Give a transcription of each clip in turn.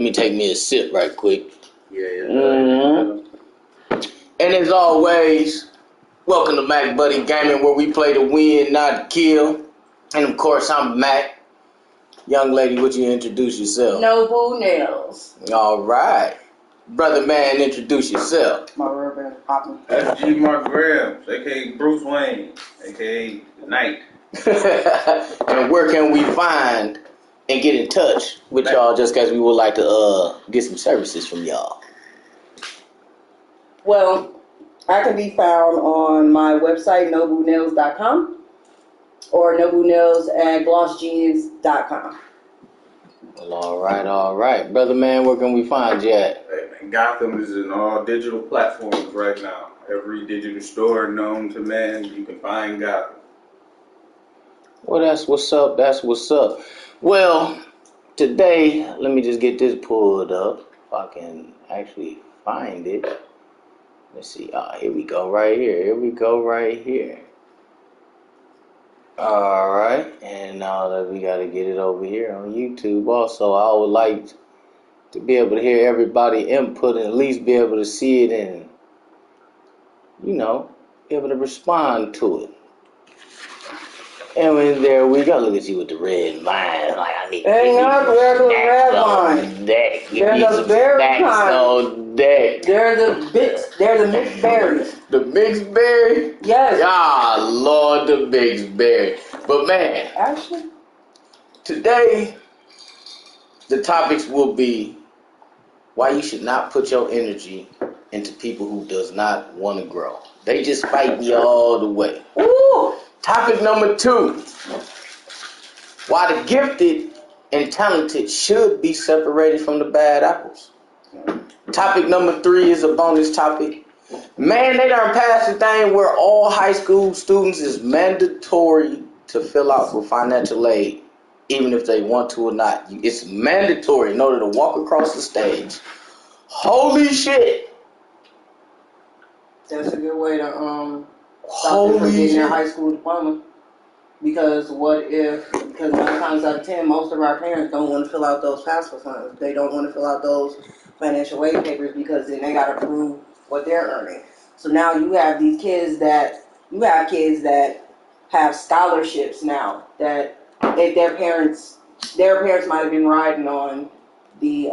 Let me take me a sip right quick. Yeah. Mm-hmm. And as always, welcome to Mac Buddy Gaming, where we play to win, not to kill. And of course, I'm Mac. Young lady, would you introduce yourself? Noble Nails. All right. Brother man, introduce yourself. My rubber popping. That's G. Mark Graham, a.k.a. Bruce Wayne, a.k.a. The Knight. And where can we find and get in touch with y'all, just because we would like to get some services from y'all? Well, I can be found on my website, noblenails.com, or noblenails@glossgenius.com. Well, all right. Brother man, where can we find you at? Hey, man, Gotham is in all digital platforms right now. Every digital store known to man, you can find Gotham. Well, that's what's up. Well, today, let me just get this pulled up. If I can actually find it. Let's see. Here we go right here. All right. And now that we got to get it over here on YouTube also, I would like to be able to hear everybody input and at least be able to see it and, be able to respond to it. And when there we go. Look at you with the red line. Like, I need to Ain't not regular red line. Deck. There's a berry kind. On deck. They're the mixed berries. The mixed berry? Yes. Ah, Lord, the mixed berry. But man, Actually, today the topics will be why you should not put your energy into people who does not want to grow. They just fight you all the way. ooh. Topic number 2. Why the gifted and talented should be separated from the bad apples. Topic number 3 is a bonus topic. Man, they done passed the thing where all high school students is mandatory to fill out for financial aid, even if they want to or not. It's mandatory in order to walk across the stage. Holy shit. That's a good way to stop them from getting their high school diploma. Because because 9 times out of 10, most of our parents don't want to fill out those FAFSA funds. They don't want to fill out those financial aid papers because then they got to prove what they're earning. So now you have kids that have scholarships now that their parents might have been riding on the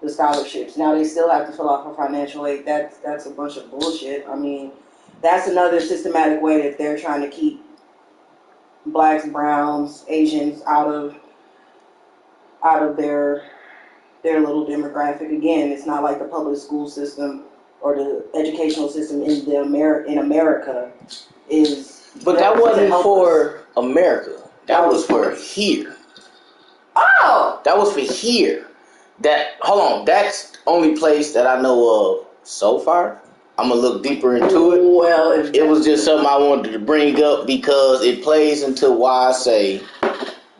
scholarships. Now they still have to fill out for financial aid. That's a bunch of bullshit. I mean, that's another systematic way that they're trying to keep blacks, browns, Asians out of their little demographic. Again, it's not like the public school system or the educational system in America is. But that wasn't for America. That was for here. Oh! That was for here. Hold on, that's the only place that I know of so far. I'm going to look deeper into it. Well, it was just something I wanted to bring up because it plays into why I say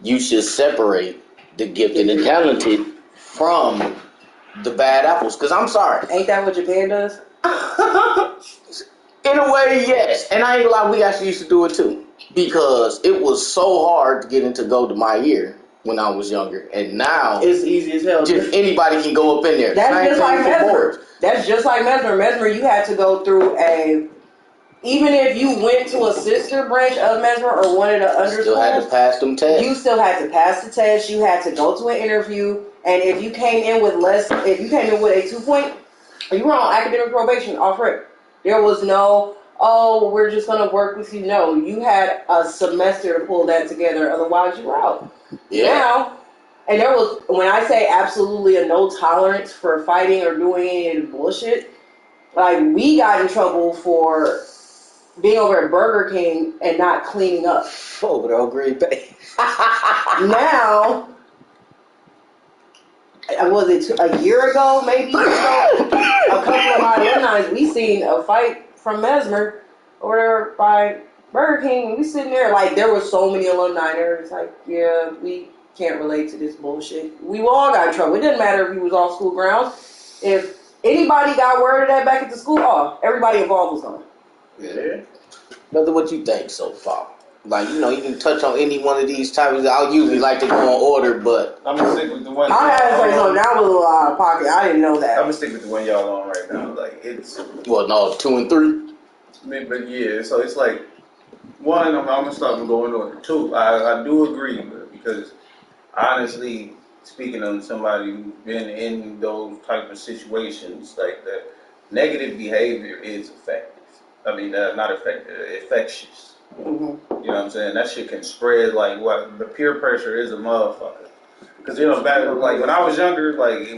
you should separate the gifted and talented from the bad apples. Because I'm sorry. Ain't that what Japan does? In a way, yes. And I ain't gonna lie, we actually used to do it too. Because it was so hard to get into Gold to my ear when I was younger. And now it's easy as hell. Just anybody can go up in there. That's just like Mesmer. That's just like Mesmer. Mesmer, you had to go through even if you went to a sister branch of Mesmer or one of the under you still had to pass them tests. You still had to pass the test. You had to go to an interview. And if you came in with a 2-point, you were on academic probation off rip. There was no, we're just going to work with you. No, you had a semester to pull that together. Otherwise, you were out. Yeah. Now, and there was, when I say absolutely a no tolerance for fighting or doing any of the bullshit, like we got in trouble for being over at Burger King and not cleaning up. Over there on Green Bay. Now, was it a year ago, maybe? A couple of my alumni, we seen a fight from Mesmer over there by Burger King. And we sitting there, like, there were so many alumni there. It's like, yeah, we can't relate to this bullshit. We all got in trouble. It didn't matter if we was off school grounds. If anybody got word of that back at the school, everybody involved was gone. Yeah. Brother, what you think so far? Like, you can touch on any one of these topics. I'll usually like to go in order, but I'm gonna stick with the one. I had to say something. That was a little out of pocket. I didn't know that. I'm gonna stick with the one y'all on right now. Like it's. well, no, 2 and 3. But yeah, so it's like one. I'm gonna start and go in order. Two, I do agree because honestly, speaking on somebody who's been in those type of situations, like that, negative behavior is effective. I mean, not effective, infectious. Mm-hmm. You know what I'm saying? That shit can spread like what the peer pressure is a motherfucker. Because back like when I was younger, like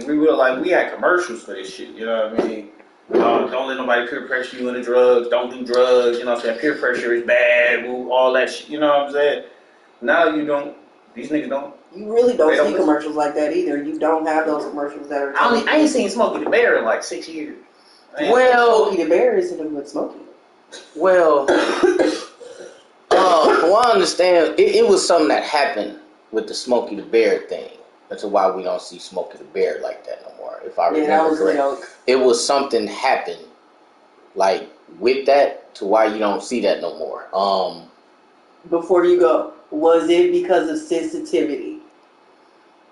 we had commercials for this shit. You know what I mean? Don't let nobody peer pressure you into drugs. Don't do drugs. You know what I'm saying? Peer pressure is bad. All that shit. You know what I'm saying? Now you don't. These niggas don't. You really don't see listen. commercials like that either. You don't have those commercials that are. I ain't seen Smokey the Bear in like 6 years. Well, Smokey the Bear isn't a good Smokey. well, from what I understand, it was something that happened with the Smokey the Bear thing. That's why we don't see Smokey the Bear like that no more. If I remember correctly, it was something happened like with that to why you don't see that no more. Before you go, was it because of sensitivity?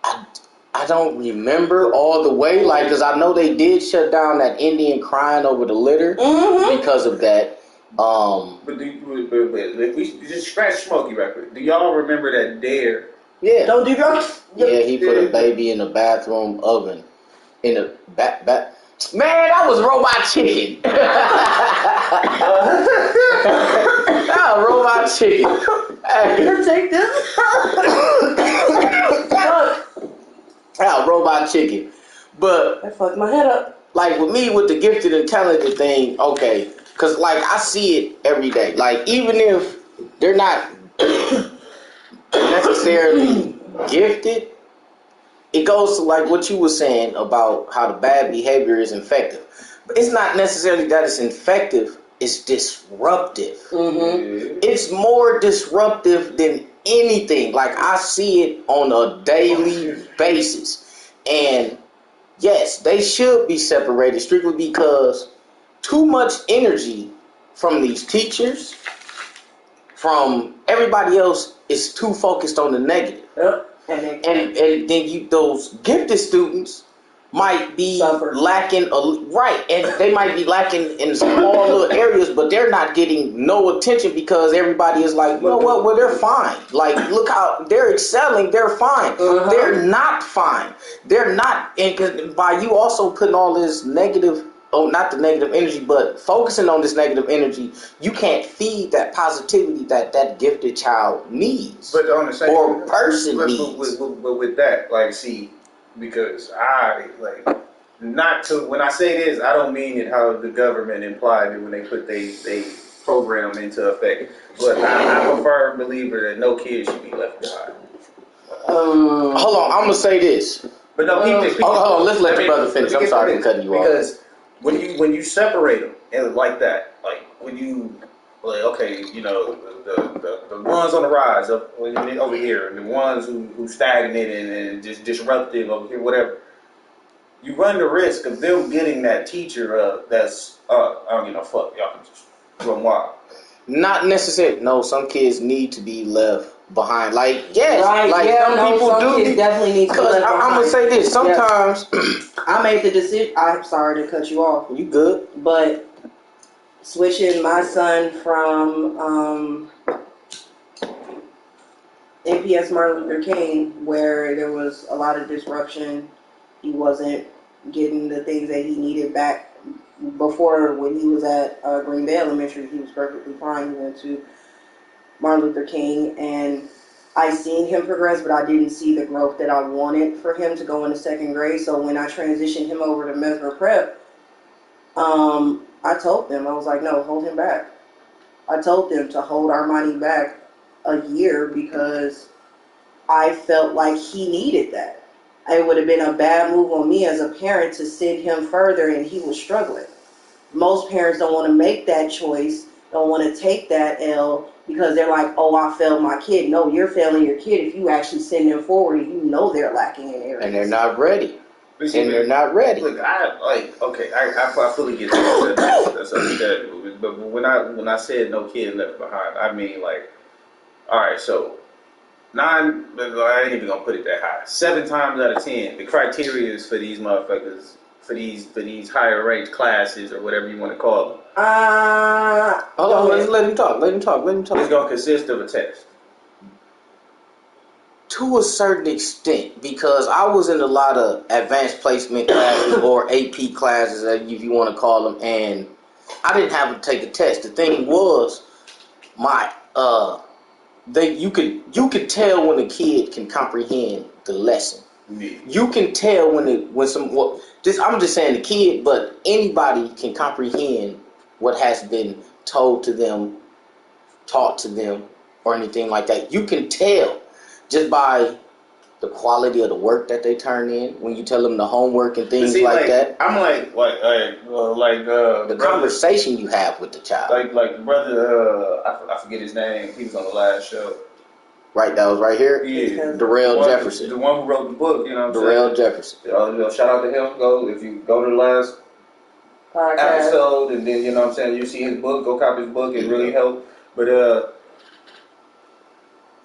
I don't remember all the way, like, because I know they did shut down that Indian crying over the litter because of that. But if we just scratch Smokey right quick, do y'all remember that Dare? Yeah. Don't do drugs? Yeah, he put a baby in the bathroom oven. In the back. Man, that was Robot Chicken. That was Robot Chicken. Hey, take this. Yeah, Robot Chicken. But that fucked my head up. Like with me, with the gifted and talented thing, okay, because like I see it every day. Like even if they're not necessarily gifted, it goes to like what you were saying about how the bad behavior is infective. But it's not necessarily that it's infective, it's disruptive. Mm-hmm. It's more disruptive than anything. Like I see it on a daily basis. And yes, they should be separated strictly because too much energy from these teachers, from everybody else, is too focused on the negative. Yep. And then those gifted students might be lacking, right, and they might be lacking in small little areas, but they're not getting no attention because everybody is like, you know what, well, they're fine. Like, look how they're excelling, they're fine. They're not fine. They're not, and by you also putting all this negative, not the negative energy, but focusing on this negative energy, you can't feed that positivity that gifted child needs. But on the same or person needs. But with that, like, see, because I like not to when I say this, I don't mean it how the government implied it when they put they program into effect. But I'm a firm believer that no kid should be left behind. Hold on, I'm gonna say this. But no, keep hold on. Let's let the brother finish. I'm sorry for cutting you off. Because when you separate them and like that, like when you like okay, you know the ones on the rise up over here, and the ones who stagnated and just disruptive over here, whatever. You run the risk of them getting that teacher that's I don't give no fuck, y'all can just run wild. Not necessarily. No, some kids need to be left behind. Like yes, right, like yeah, some people do. Kids definitely need to be left behind. I'm gonna say this. Sometimes I made the decision. I'm sorry to cut you off. You good? But switching my son from NPS Martin Luther King, where there was a lot of disruption, he wasn't getting the things that he needed back. Before, when he was at Green Bay Elementary, he was perfectly fine. He went to Martin Luther King, and I seen him progress, but I didn't see the growth that I wanted for him to go into second grade. So when I transitioned him over to Mesmer Prep, I told them, I was like, no, hold him back. I told them to hold Armani back a year because I felt like he needed that. It would have been a bad move on me as a parent to send him further, and he was struggling. Most parents don't want to make that choice, don't want to take that L because they're like, oh, I failed my kid. No, you're failing your kid if you actually send them forward and you know they're lacking in areas. And they're not ready. They're not ready. Look, I fully get that. That's understandable. But when I said no kid left behind, I mean like All right, so 9. I ain't even gonna put it that high. 7 times out of 10, the criteria is for these motherfuckers for these higher ranked classes or whatever you want to call them. Hold on, let's let him talk. Let him talk. It's gonna consist of a test. To a certain extent, because I was in a lot of advanced placement classes or AP classes, if you want to call them, and I didn't have to take a test. The thing was, you could tell when a kid can comprehend the lesson. Yeah. You can tell I'm just saying the kid, but anybody can comprehend what has been told to them, taught to them, or anything like that. You can tell just by the quality of the work that they turn in when you tell them the homework and things like that. I'm the conversation you have with the child. Like the brother, I forget his name. He was on the last show. Right, that was right here. Yeah, Darrell Jefferson. The one who wrote the book. You know what I'm Darrell Jefferson. Shout out to him. If you go to the last episode, and then you know what I'm saying, you see his book. Go copy his book. It really helped. But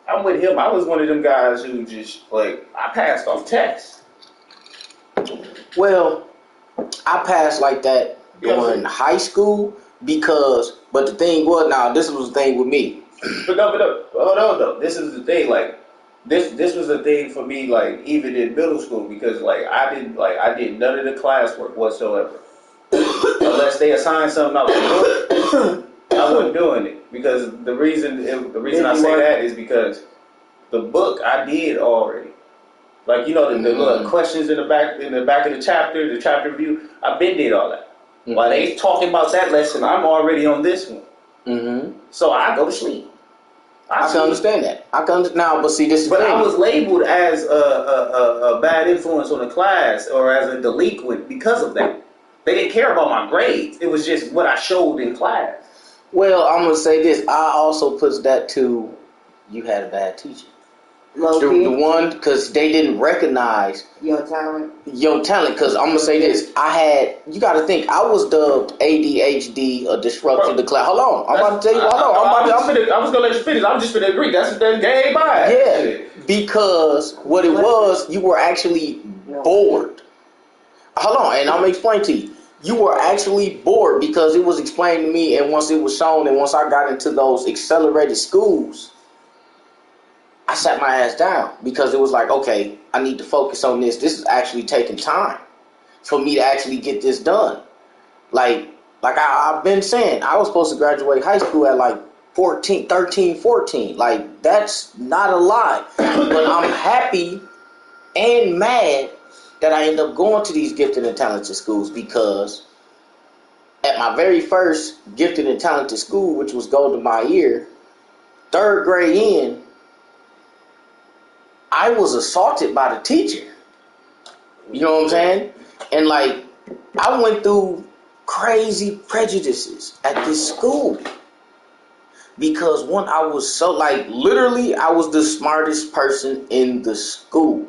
I'm with him. I was one of them guys who just I passed off tests. Well, I passed like that during high school but the thing was, this was the thing with me. But hold on though. This is the thing. This was the thing for me. Even in middle school, because I did none of the classwork whatsoever, unless they assigned something out the book. I wasn't doing it because the reason I say that is because the book I did already. The little questions in the back of the chapter review. I've been did all that. Mm-hmm. While they talking about that lesson, I'm already on this one. Mm-hmm. So I go to sleep. I can understand that. But see, this is the thing. I was labeled as a bad influence on the class or as a delinquent because of that. They didn't care about my grades. It was just what I showed in class. Well, I'm gonna say this. I also put that to you had a bad teacher. The one, because they didn't recognize your talent. Because I'm gonna say this, you got to think, I was dubbed ADHD, a disruption to class. Hold on, I'm about to tell you. I was gonna let you finish. I'm just gonna agree. That's the game by. Yeah, because what it was, you were actually bored. Hold on, and I'm gonna explain to you. You were actually bored because it was explained to me, and once it was shown, and once I got into those accelerated schools, I sat my ass down because it was like, okay, I need to focus on this. This is actually taking time for me to actually get this done. Like I've been saying, I was supposed to graduate high school at 13, 14. That's not a lie. But I'm happy and mad that I end up going to these gifted and talented schools, because at my very first gifted and talented school, which was Golden My Ear, 3rd grade in, I was assaulted by the teacher. You know what I'm saying? And I went through crazy prejudices at this school. Because I was so literally I was the smartest person in the school.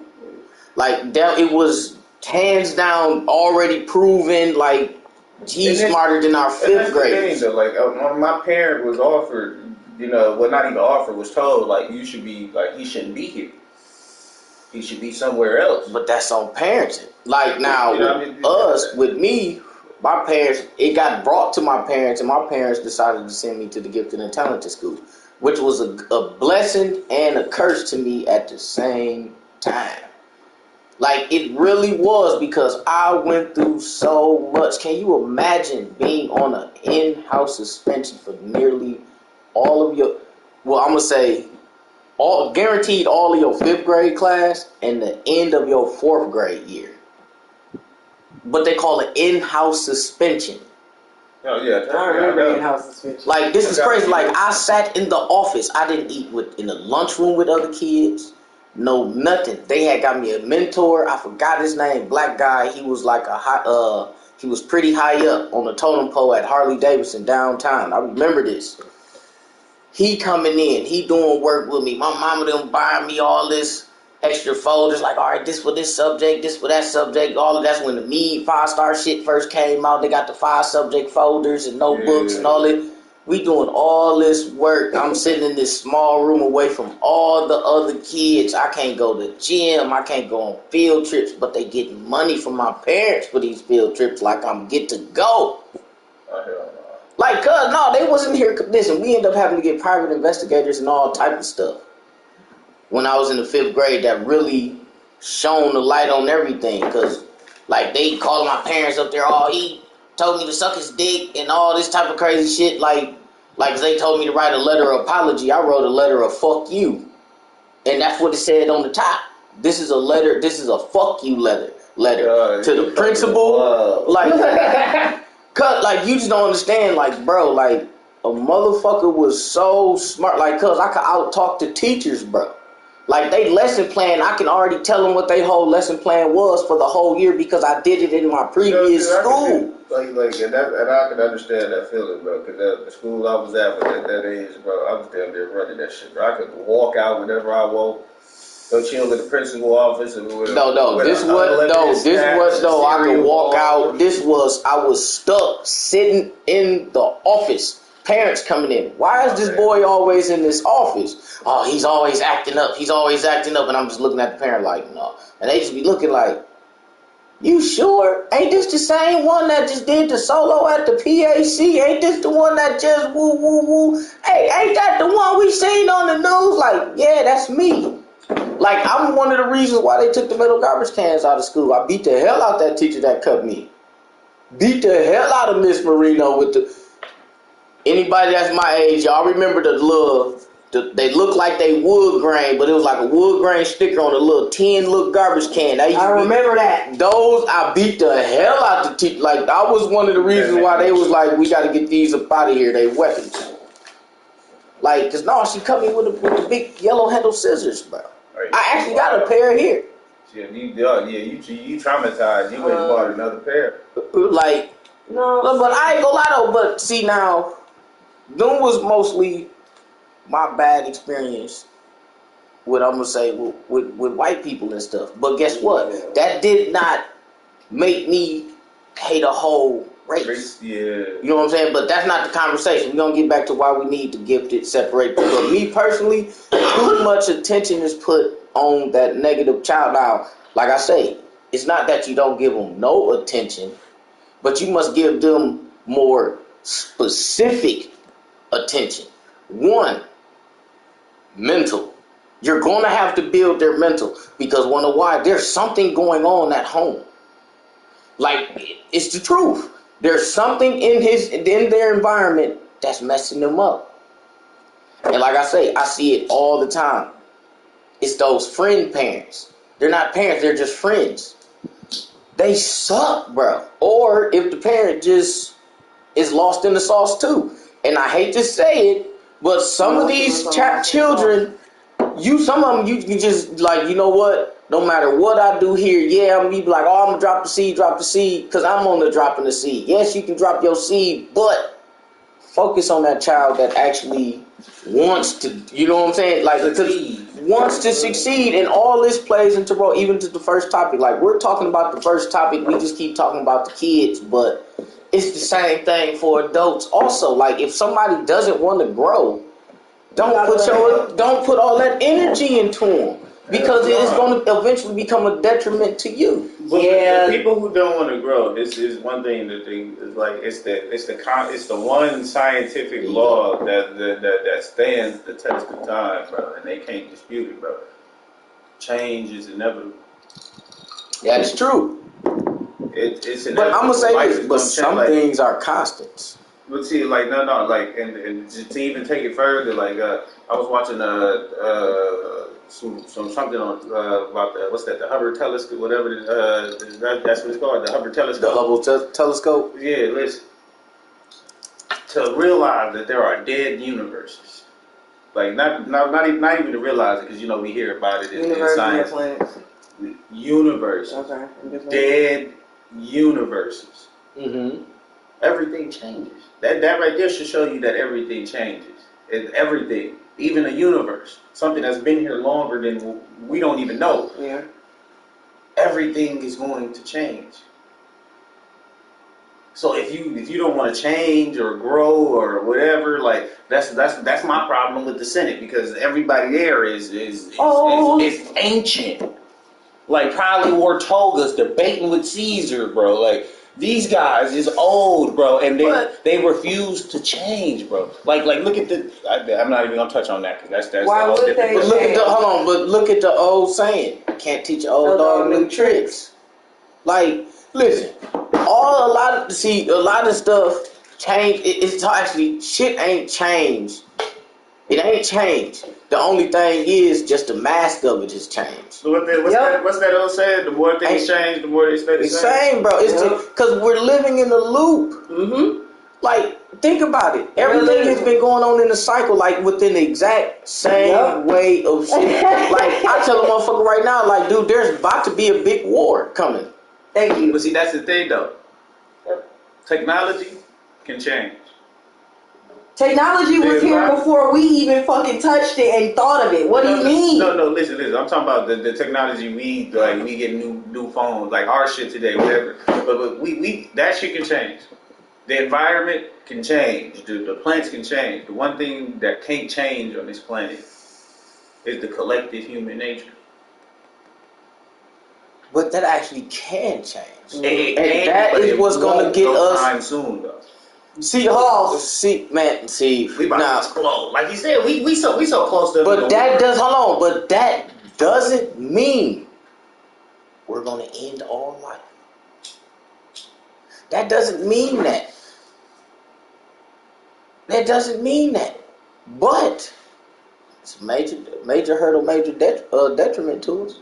It was hands down already proven he's smarter than our 5th grade. My parent was offered, not even offered, was told you should be he shouldn't be here. He should be somewhere else. But that's on parenting. With me, my parents, it got brought to my parents, and my parents decided to send me to the gifted and talented school, which was a blessing and a curse to me at the same time. It really was, because I went through so much. Can you imagine being on an in-house suspension for nearly all of your, I'm going to say, guaranteed all of your 5th grade class and the end of your 4th grade year. But they call it in-house suspension. Oh yeah, I remember in-house suspension. This is crazy. I sat in the office. I didn't eat in the lunchroom with other kids. No, nothing. They had got me a mentor. I forgot his name. Black guy. He was he was pretty high up on the totem pole at Harley Davidson downtown. I remember this. He coming in, he doing work with me. My mama them buying me all this extra folders, all right, this for this subject, this for that subject. All of that's when the 5-star shit first came out. They got the 5 subject folders and notebooks and all that. We doing all this work. I'm sitting in this small room away from all the other kids. I can't go to the gym. I can't go on field trips. But they getting money from my parents for these field trips like I'm get to go. Oh, hell no. Like, cuz, no, they wasn't here. Listen, we end up having to get private investigators and all type of stuff. When I was in the 5th grade, that really shone the light on everything. Because, like, they calling my parents up there, oh, he told me to suck his dick and all this type of crazy shit. Like they told me to write a letter of apology. I wrote a letter of fuck you. And that's what it said on the top. This is a letter, this is a fuck you letter to the principal. Like, cuz, like, you just don't understand, like, bro, like, a motherfucker was so smart. Like, cuz I could out talk to teachers, bro. Like, they lesson plan, I can already tell them what their whole lesson plan was for the whole year because I did it in my previous school. And I can understand that feeling, bro. Because the school I was at that age, bro, I was damn near running that shit, bro. I could walk out whenever I want, go chill in the principal office. And I could walk out. I was stuck sitting in the office. Parents coming in. Why is this boy always in this office? Oh, he's always acting up. He's always acting up. And I'm just looking at the parent like, no. And they just be looking like, you sure? Ain't this the same one that just did the solo at the PAC? Ain't this the one that just woo, woo, woo? Hey, ain't that the one we seen on the news? Like, yeah, that's me. Like, I'm one of the reasons why they took the metal garbage cans out of school. I beat the hell out that teacher that cut me. Beat the hell out of Miss Marino with the... Anybody that's my age, y'all remember they look like they wood grain, but it was like a wood grain sticker on a little tin little garbage can. I remember that. Those, I beat the hell out the teacher. Like, that was one of the reasons why they was like, we got to get these up out of here. They weapons. Like, because no, she cut me with the big yellow handle scissors, bro. I actually got a pair here. Yeah, you traumatized. You went and bought another pair. Like, no, but I ain't gonna lie though. But see now, them was mostly my bad experience with, I'm gonna say, with white people and stuff. But guess what? That did not make me hate a whole race. Yeah. You know what I'm saying? But that's not the conversation. We're gonna get back to why we need to gift it, separate. But me personally, too much attention is put on that negative child. Now, like I say, it's not that you don't give them no attention, but you must give them more specific attention. One, mental. You're going to have to build their mental because why? There's something going on at home. Like, it's the truth. There's something in their environment that's messing them up. And like I say, I see it all the time. It's those friend parents. They're not parents, they're just friends. They suck, bro. Or if the parent just is lost in the sauce too. And I hate to say it, but some of these children, some of them, you just like, you know what? No matter what I do here, yeah, I'm gonna be like, oh, I'm gonna drop the seed, because I'm on the dropping the seed. Yes, you can drop your seed, but focus on that child that actually wants to, you know what I'm saying? Like, wants to succeed, and all this plays into, bro, even to the first topic. Like, we're talking about the first topic, we just keep talking about the kids, but it's the same thing for adults also. Like, if somebody doesn't want to grow, don't put all that energy into them, because it is going to eventually become a detriment to you. But the people who don't want to grow, this is one thing that they is like. It's the one scientific law that stands the test of time, bro, and they can't dispute it, bro. Change is inevitable. That is true. It's inevitable. But I'm gonna say this, but some things are constants. But see, like no, like, and to even take it further, like I was watching something on about the Hubble telescope, whatever that's what it's called, the Hubble telescope. The Hubble telescope. Yeah, listen. To realize that there are dead universes, like not even to realize it, because we hear about it in science. Universes. Okay. Dead universes. Mm-hmm. Everything changes. That right there should show you that everything changes. And everything, even a universe, something that's been here longer than we don't even know. Yeah. Everything is going to change. So if you don't want to change or grow or whatever, like that's my problem with the Senate, because everybody there is ancient. Like probably wore togas debating with Caesar, bro. Like these guys is old, bro, and they refuse to change, bro. Like look at the. I'm not even gonna touch on that because that's Why the whole would different. they? But look at the old saying: "Can't teach an old dog new tricks." Like, listen, a lot of stuff change. It's actually shit ain't changed. It ain't changed. The only thing is just the mask of it has changed. So what's that old saying? The more things change, the more they stay the same, bro. It's just because we're living in a loop. Mm-hmm. Like, think about it. Everything has been going on in a cycle, like within the exact same way of shit. Like, I tell a motherfucker right now, like, dude, there's about to be a big war coming. Thank you. But see, that's the thing, though. Technology can change. Technology was here before we even fucking touched it and thought of it. What do you mean? No, listen. I'm talking about the technology we get new phones, like our shit today, whatever. But we that shit can change. The environment can change. The plants can change. The one thing that can't change on this planet is the collective human nature. But that actually can change. And that is what's going to get us. Time soon, though. See, we about to close. Like you said, we so close to. But that doesn't mean we're gonna end all life. That doesn't mean that. That doesn't mean that. But it's a major hurdle, major detriment to us.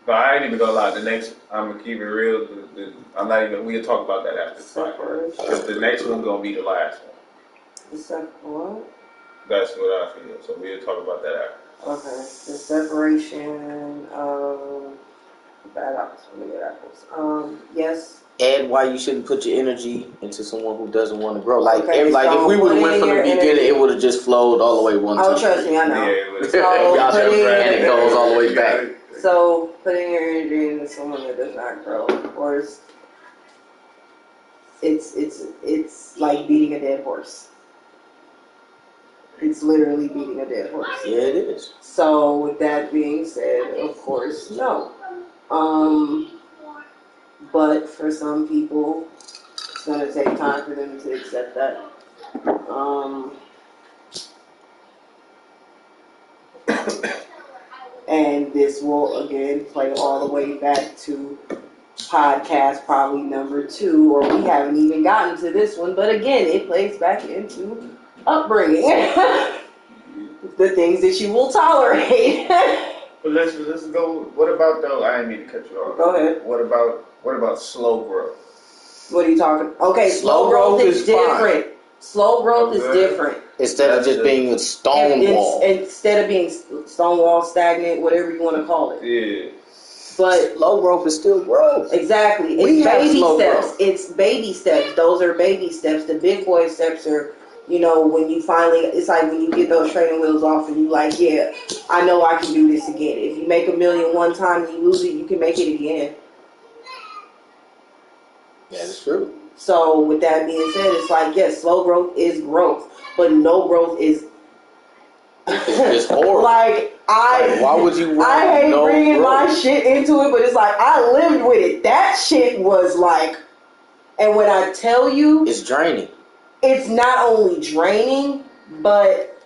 But I ain't even gonna lie. The next, I'm gonna keep it real. I'm not even. We'll talk about that after the fight. Because the next one's gonna be the last one. The second what? That's what I feel. So we'll talk about that after. Okay. The separation of bad apples from the good apples. Yes. And why you shouldn't put your energy into someone who doesn't want to grow. Like, okay, if we would have went from the beginning, it would have just flowed all the way one time. Oh, trust me, I know. Yeah, and it goes all the way back. So, putting your energy into someone that does not grow, or it's like beating a dead horse. It's literally beating a dead horse. Yeah, it is. So, with that being said, of course, no. But for some people, it's going to take time for them to accept that. And this will, again, play all the way back to podcast probably number 2, or we haven't even gotten to this one. But again, it plays back into upbringing. The things that you will tolerate. But let's go. What about though? I didn't mean to cut you off. Go ahead. What about slow growth? What are you talking? Okay, slow growth is different. Fine. Slow growth is different. Instead of just being a stone wall. Instead of being stone wall, stagnant, whatever you want to call it. Yeah. But slow growth is still growth. Exactly. It's baby steps. Growth. It's baby steps. Those are baby steps. The big boy steps are, when you finally, it's like when you get those training wheels off and you like, yeah, I know I can do this again. If you make $1 million one time and you lose it, you can make it again. Yeah, that's true. So with that being said, it's like, yes, slow growth is growth, but no growth is it's horrible. Like why would you want I hate no bringing growth? My shit into it, but it's like I lived with it. That shit was like, and when I tell you, it's draining. It's not only draining, but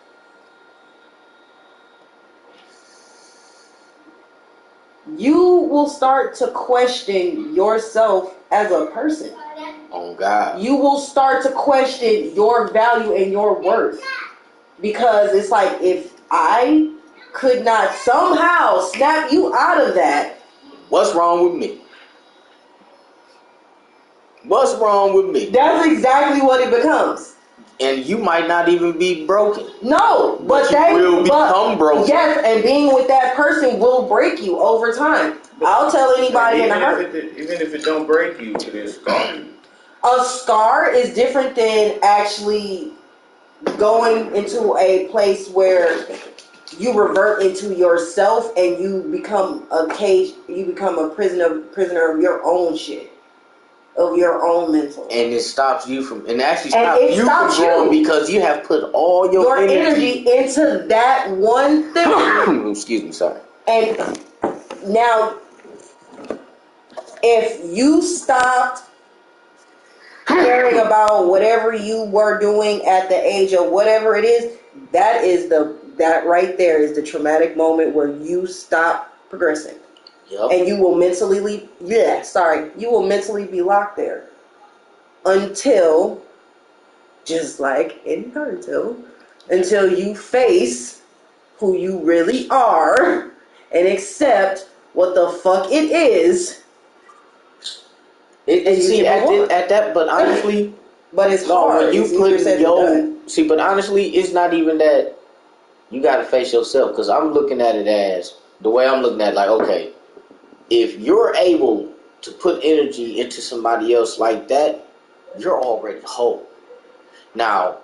you will start to question yourself as a person. Oh God. You will start to question your value and your worth. Because it's like, if I could not somehow snap you out of that, what's wrong with me? What's wrong with me? That's exactly what it becomes. And you might not even be broken. No, but you will become broken. Yes, and being with that person will break you over time. But I'll tell anybody in a heartbeat. Even if it don't break you, it is scar you. A scar is different than actually going into a place where you revert into yourself and you become a prisoner of your own shit. of your own mental. And it stops you from, and actually And stops you from growing because you have put all your energy into that one thing. Excuse me, sorry. And now, if you stopped caring about whatever you were doing at the age of whatever it is, that right there is the traumatic moment where you stop progressing. Yep. And you will mentally you will mentally be locked there until, just like in Naruto, until you face who you really are and accept what the fuck it is. But honestly, but it's hard. When you put but honestly, it's not even that you got to face yourself, because I'm looking at it as the way I'm looking at it, like, okay, if you're able to put energy into somebody else like that, you're already whole. Now,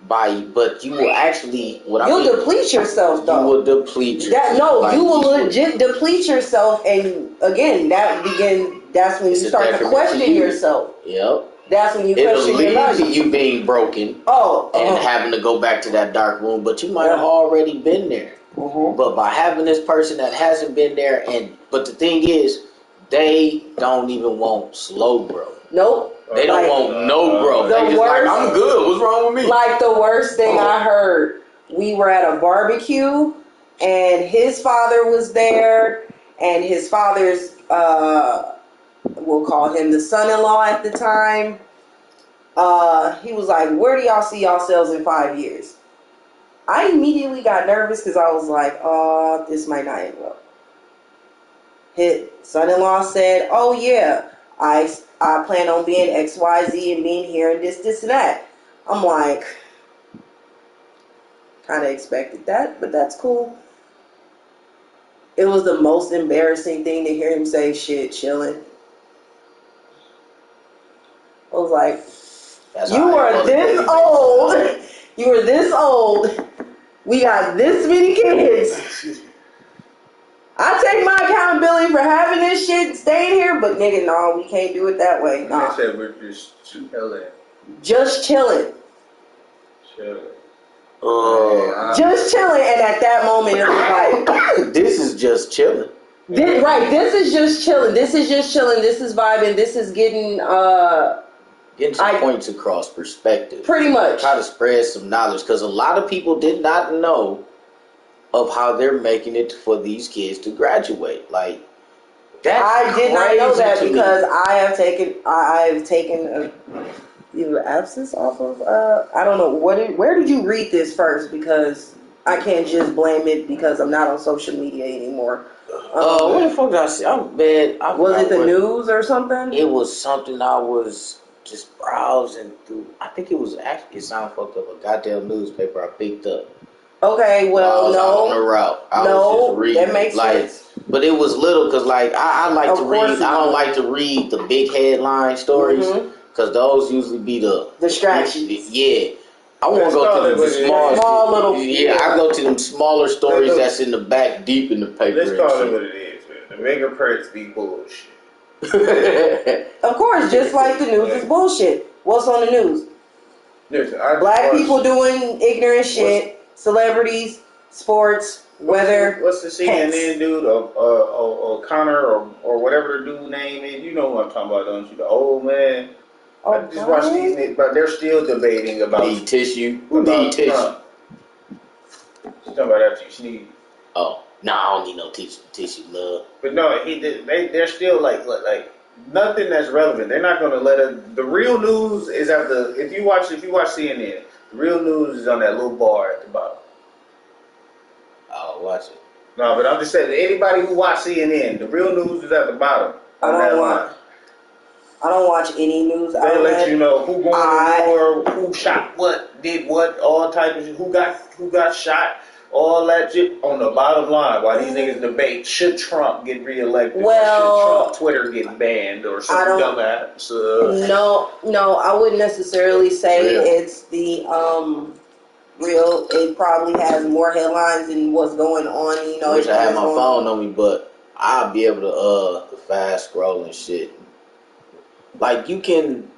but you will actually, you'll deplete yourself, though. You will deplete yourself. You will legit deplete yourself, and again, that's when you start to question yourself. Yep. That's when you question your life. It'll lead to you being broken. And having to go back to that dark room, but you might have already been there. Mm-hmm. But by having this person that hasn't been there, but the thing is, they don't even want slow growth. Nope. They don't want no growth. They just like, I'm good. What's wrong with me? Like the worst thing I heard, we were at a barbecue, and his father was there, and his father's, we'll call him the son-in-law at the time. He was like, where do y'all see yourselves in 5 years? I immediately got nervous because I was like, oh, this might not end well. His son-in-law said, oh yeah, I plan on being XYZ and being here and this and that. I'm like, kind of expected that, but that's cool. It was the most embarrassing thing to hear him say, shit, chilling. I was like, you were this old. You were this old. We got this many kids. I take my accountability for having this shit and staying here, but nigga, no, we can't do it that way. Nah. They said we're just chilling. Just chilling. Chilling. Just chilling, and at that moment it was like, this is just chilling. This is just chilling. This is just chilling. This is vibing. This is getting some points across, perspective. Pretty much. Try to spread some knowledge, because a lot of people did not know of how they're making it for these kids to graduate. Like, I did not know that, because I've taken either absence off of I don't know where did you read this first, because I can't just blame it because I'm not on social media anymore. What the fuck did I see? I'm bad. Was it the news or something? It was something I was just browsing through. I think it was actually, it sound fucked up, a goddamn newspaper I picked up. Okay, well, no. On the route. I was just reading, that makes sense. But it was little, because I like to read. I don't like to read the big headline stories, because those usually be the distractions. Yeah. I want to go to the small little. Yeah, I go to them smaller stories that's in the back, deep in the paper. Let's call it what it is, man. The bigger press be bullshit. Of course, just like the news is bullshit. What's on the news? Listen, Black people doing ignorant shit. Celebrities, sports, weather. What's the CNN dude, O'Connor or whatever the dude name is? You know what I'm talking about, don't you? The old man. I just watched these niggas, but they're still debating about need tissue. Who need tissue? She's talking about after you sneeze. Oh, no, I don't need no tissue, love. But no, they're still like nothing that's relevant. They're not gonna let it. The real news is at the. If you watch CNN, the real news is on that little bar at the bottom. I'll watch it. No, but I'm just saying, anybody who watch CNN, the real news is at the bottom. I don't watch any news. They let you know who going to war, who shot what, did what, all types of shit, who got shot, all that shit on the bottom line. While these niggas debate, should Trump get reelected? Well, or should Trump Twitter get banned or some dumbass? No, I wouldn't necessarily say it's the real. It probably has more headlines than what's going on. You know, I wish I had my phone on me, but I'll be able to fast scroll and shit. Like you can,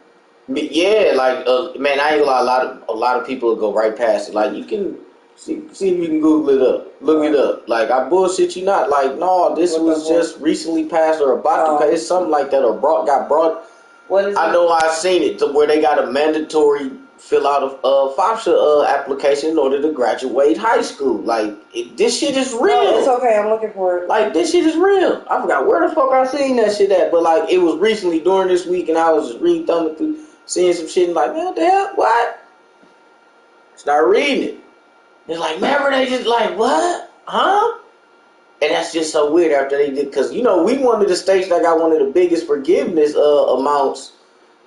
yeah. Like man, I ain't gonna lie. A lot of people will go right past it. Like you can see if you can Google it up, look it up. Like I bullshit you not. Like no, this was just recently passed or about to pass. It's something like that or got brought. What is I it? know I've seen it to where they got a mandatory fill out of FAFSA application in order to graduate high school. Like this shit is real. No, it's okay. I'm looking for it. Like this shit is real. I forgot where the fuck I seen that shit at, but like it was recently during this week, and I was just reading thumbing through, seeing some shit, and like, man, what the hell? What? Start reading it. It's like, remember they just like what? Huh? And that's just so weird after they did, because you know we one of the states that got one of the biggest forgiveness amounts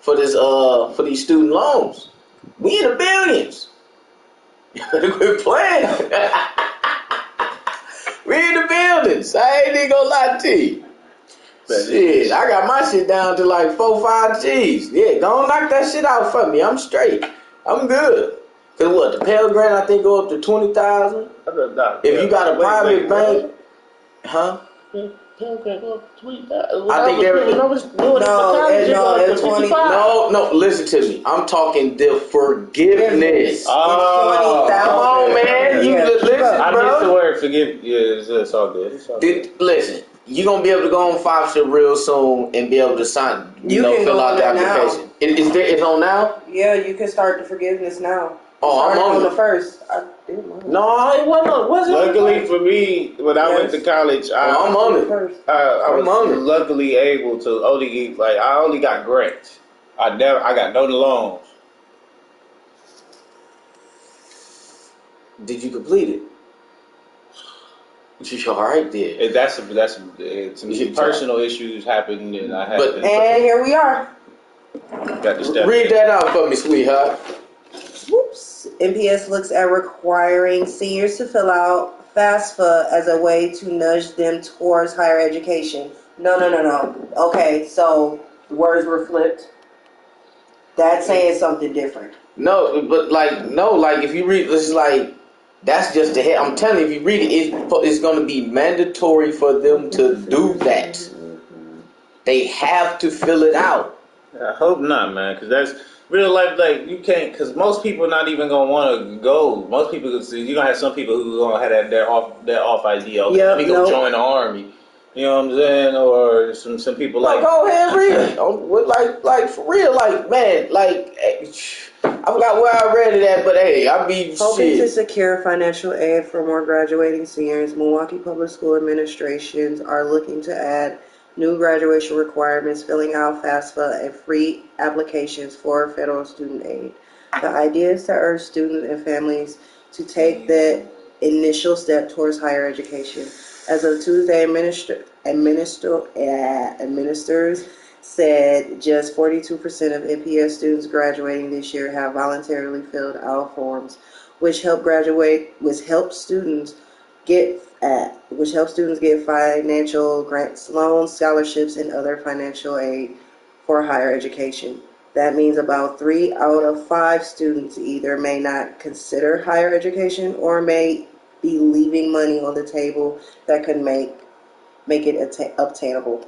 for this for these student loans. We in the billions. You better quit playing. We in the buildings. I ain't even gonna lie to you. Shit, I got my shit down to like 4-5 G's. Yeah, don't knock that shit out for me. I'm straight. I'm good. Cause what, the Pell Grant I think go up to 20,000. If you got a private bank, huh? I think they're it's 20. No. Listen to me. I'm talking the forgiveness. Oh, come on, man. You listen, I bro. missed the word forgive. Yeah, it's all good. It's all good. Listen, you gonna be able to go on FAFSA real soon and be able to sign. You know, can fill go out on the that application. It's on now. Yeah, you can start the forgiveness now. Oh, I'm on the first. No, it wasn't. Luckily for me, when I went to college, I'm on it. I was luckily able to I only got grants. I got no loans. Did you complete it? You all right there? That's some personal issues happened, and I had. And here we are. Got to step read that out for me, sweetheart. Whoops. NPS looks at requiring seniors to fill out FAFSA as a way to nudge them towards higher education. No. Okay, so the words were flipped. That's saying something different. No, but like if you read this, like that's just the head. I'm telling you, if you read it, it's going to be mandatory for them to do that. They have to fill it out. I hope not, man, because that's real life. Like you can't, because most people are not even gonna want to go. Most people, you're gonna have some people who are gonna have their off idea. Okay, let me go join the army. You know what I'm saying? Or some people like go ahead and read it. Like for real, like man, like I forgot where I read it at, but hey, I be hoping to secure financial aid for more graduating seniors. Milwaukee Public School administrations are looking to add new graduation requirements, filling out FAFSA, and free applications for federal student aid. The idea is to urge students and families to take the initial step towards higher education. As of Tuesday, administrators said just 42% of NPS students graduating this year have voluntarily filled out forms, which help students get financial grants, loans, scholarships, and other financial aid for higher education. That means about 3 out of 5 students either may not consider higher education or may be leaving money on the table that could make it obtainable.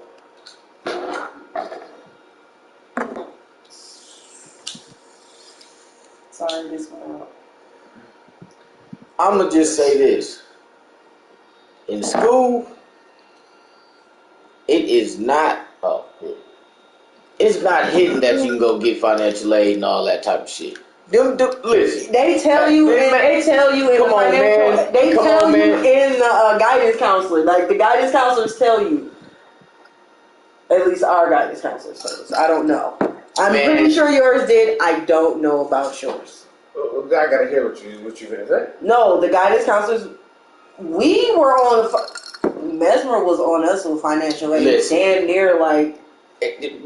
Sorry, this one out. I'm gonna just say this: in school, it is not. It's not hidden that you can go get financial aid and all that type of shit. Listen. They tell you in the guidance counselor. Like the guidance counselors tell you. At least our guidance counselors tell us. I don't know. I'm pretty sure yours did. I don't know about yours. I gotta hear what you gonna say. No, the guidance counselors. We were on. Mesmer was on us with financial aid. Damn near like.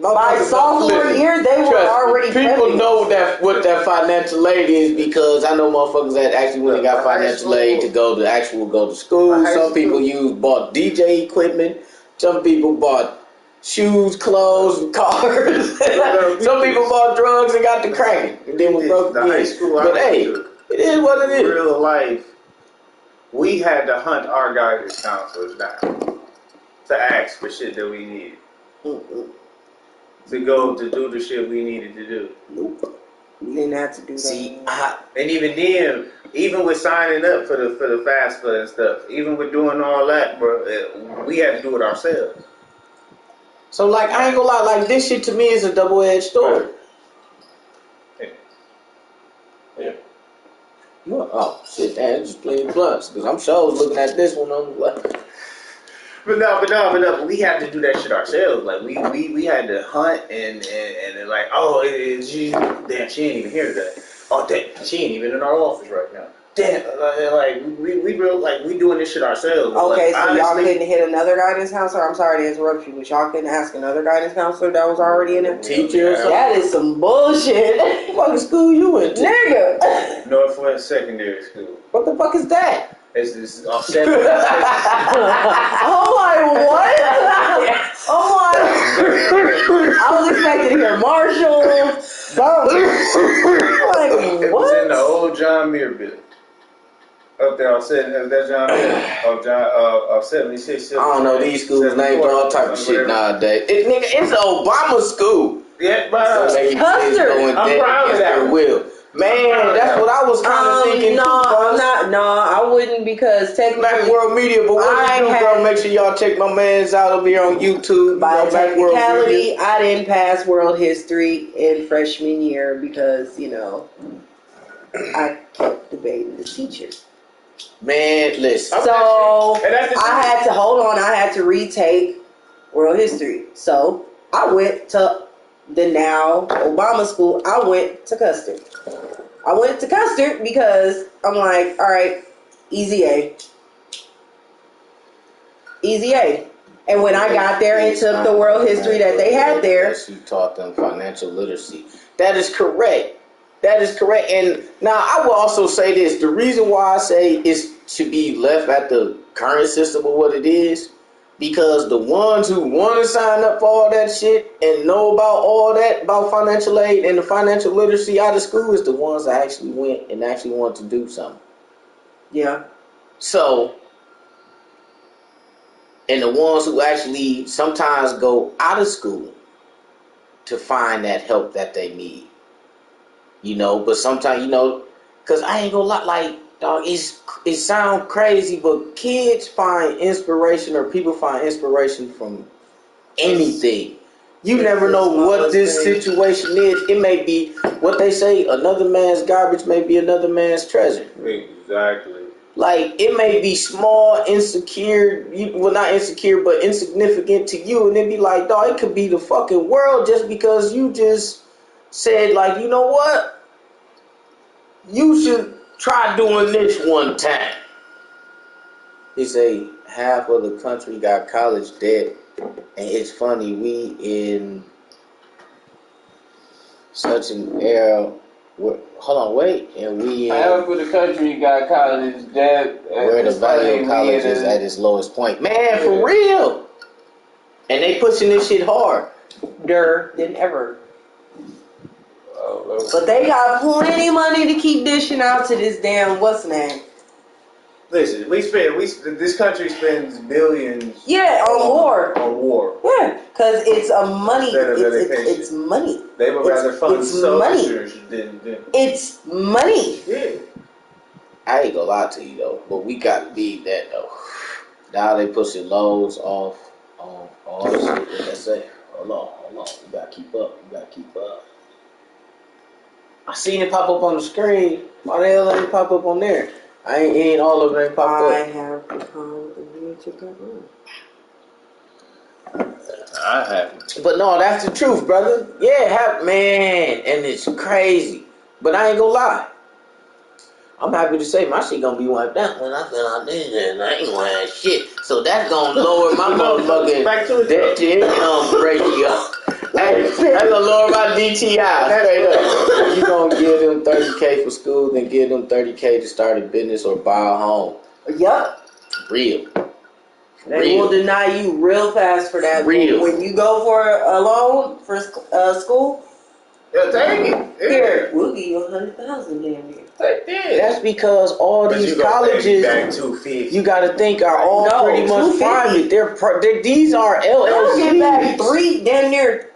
By sophomore year, they were already people prepping. Know what that financial aid is because I know motherfuckers that actually went and got financial aid to go to school. Some people bought DJ equipment. Some people bought shoes, clothes, cars. Some people bought drugs and got to cracking. And then was broke again. But hey, it is what it is. In real life, we had to hunt our guidance counselors down to ask for shit that we needed. to go to do the shit we needed to do. Nope. We didn't have to do that. See, And even then, even with signing up for the FAFSA and stuff, even with doing all that, bro, we had to do it ourselves. so like I ain't gonna lie, like this shit to me is a double-edged sword. Yeah. Oh shit, damn, just playing plus because I'm sure I was looking at this one. I'm like, But no, we had to do that shit ourselves. Like we had to hunt and like, oh, she, damn, she ain't even here today. Oh, damn, she ain't even in our office right now. Damn, like we real like we doing this shit ourselves. Okay, like, so honestly, y'all couldn't hit another guidance counselor? I'm sorry to interrupt you, but y'all couldn't ask another guidance counselor that was already in it? teacher or something? That is some bullshit. What fucking school you went to? Nigga. Northwest Secondary School. What the fuck is that? It's this offset. I'm like, what? I'm like, I was expecting to hear Marshall. Something. Like, It was in what? the old John Muir building. Up there, that John Muir of 76. I don't know these schools named all type of shit nowadays. Nigga, it's an Obama school. Yeah, but Custer. I'm proud of that. Will. Man, that's what I was kind of thinking. No, I'm not. No, I wouldn't because technically. Macworld Media, but what I you do, had- bro? Make sure y'all check my man's out over here on YouTube. By Macworld technicality, Media. I didn't pass world history in freshman year because, I kept debating the teacher. Man, listen. So, that's the I had to retake world history. So, I went to the now Obama school. I went to Custer. I went to Custer because I'm like, all right, easy A. Easy A. And when I got there and took the world history that they had there. You taught them financial literacy. That is correct. That is correct. And now I will also say this. The reason why I say it should be left at the current system of what it is, because the ones who want to sign up for all that shit and know about all that, about financial aid and the financial literacy out of school is the ones that actually went and actually want to do something. Yeah. So, and the ones who actually sometimes go out of school to find that help that they need. But sometimes, because I ain't gonna lie, like, dog, it sounds crazy, but kids find inspiration or people find inspiration from anything. You never know what this situation is. It may be what they say, another man's garbage may be another man's treasure. Exactly. Like, it may be small, insecure, not insecure, but insignificant to you, and it be like, dog, it could be the fucking world just because you just said, like, you know what? You should try doing this one time. They say half of the country got college debt, and it's funny, we in such an era. And we in half of the country got college debt. where the value of college is at its lowest point. Man, for real. And they pushing this shit hard. Than ever. But they got plenty of money to keep dishing out to this damn what's name. Listen, this country spends billions. Yeah, on war. On war. Yeah, because it's a money. It's money. They would rather fund soldiers than. It's money. Yeah. I ain't gonna lie to you though, but we gotta leave that though. Now they pushing loads off on all this shit. What they say? Hold on. We gotta keep up. I seen it pop up on the screen. Why the hell didn't it pop up on there? I ain't all of them pop up. I have become a YouTube cover. I haven't. But no, that's the truth, brother. Yeah, man, and it's crazy. But I ain't gonna lie. I'm happy to say my shit gonna be wiped out when I fill out this and I ain't wearing shit. So that's gonna lower my motherfucking debt to income ratio. That's gonna lower my DTI straight up. You gonna give them $30K for school, then give them $30K to start a business or buy a home. Yup. Real. They will deny you real fast for that. Real. When you go for a loan for school, Yeah, take it. here, we'll give you $100,000 damn near. That's because all these colleges, you got to think, are all pretty much private. These are They'll get back LLCs. damn near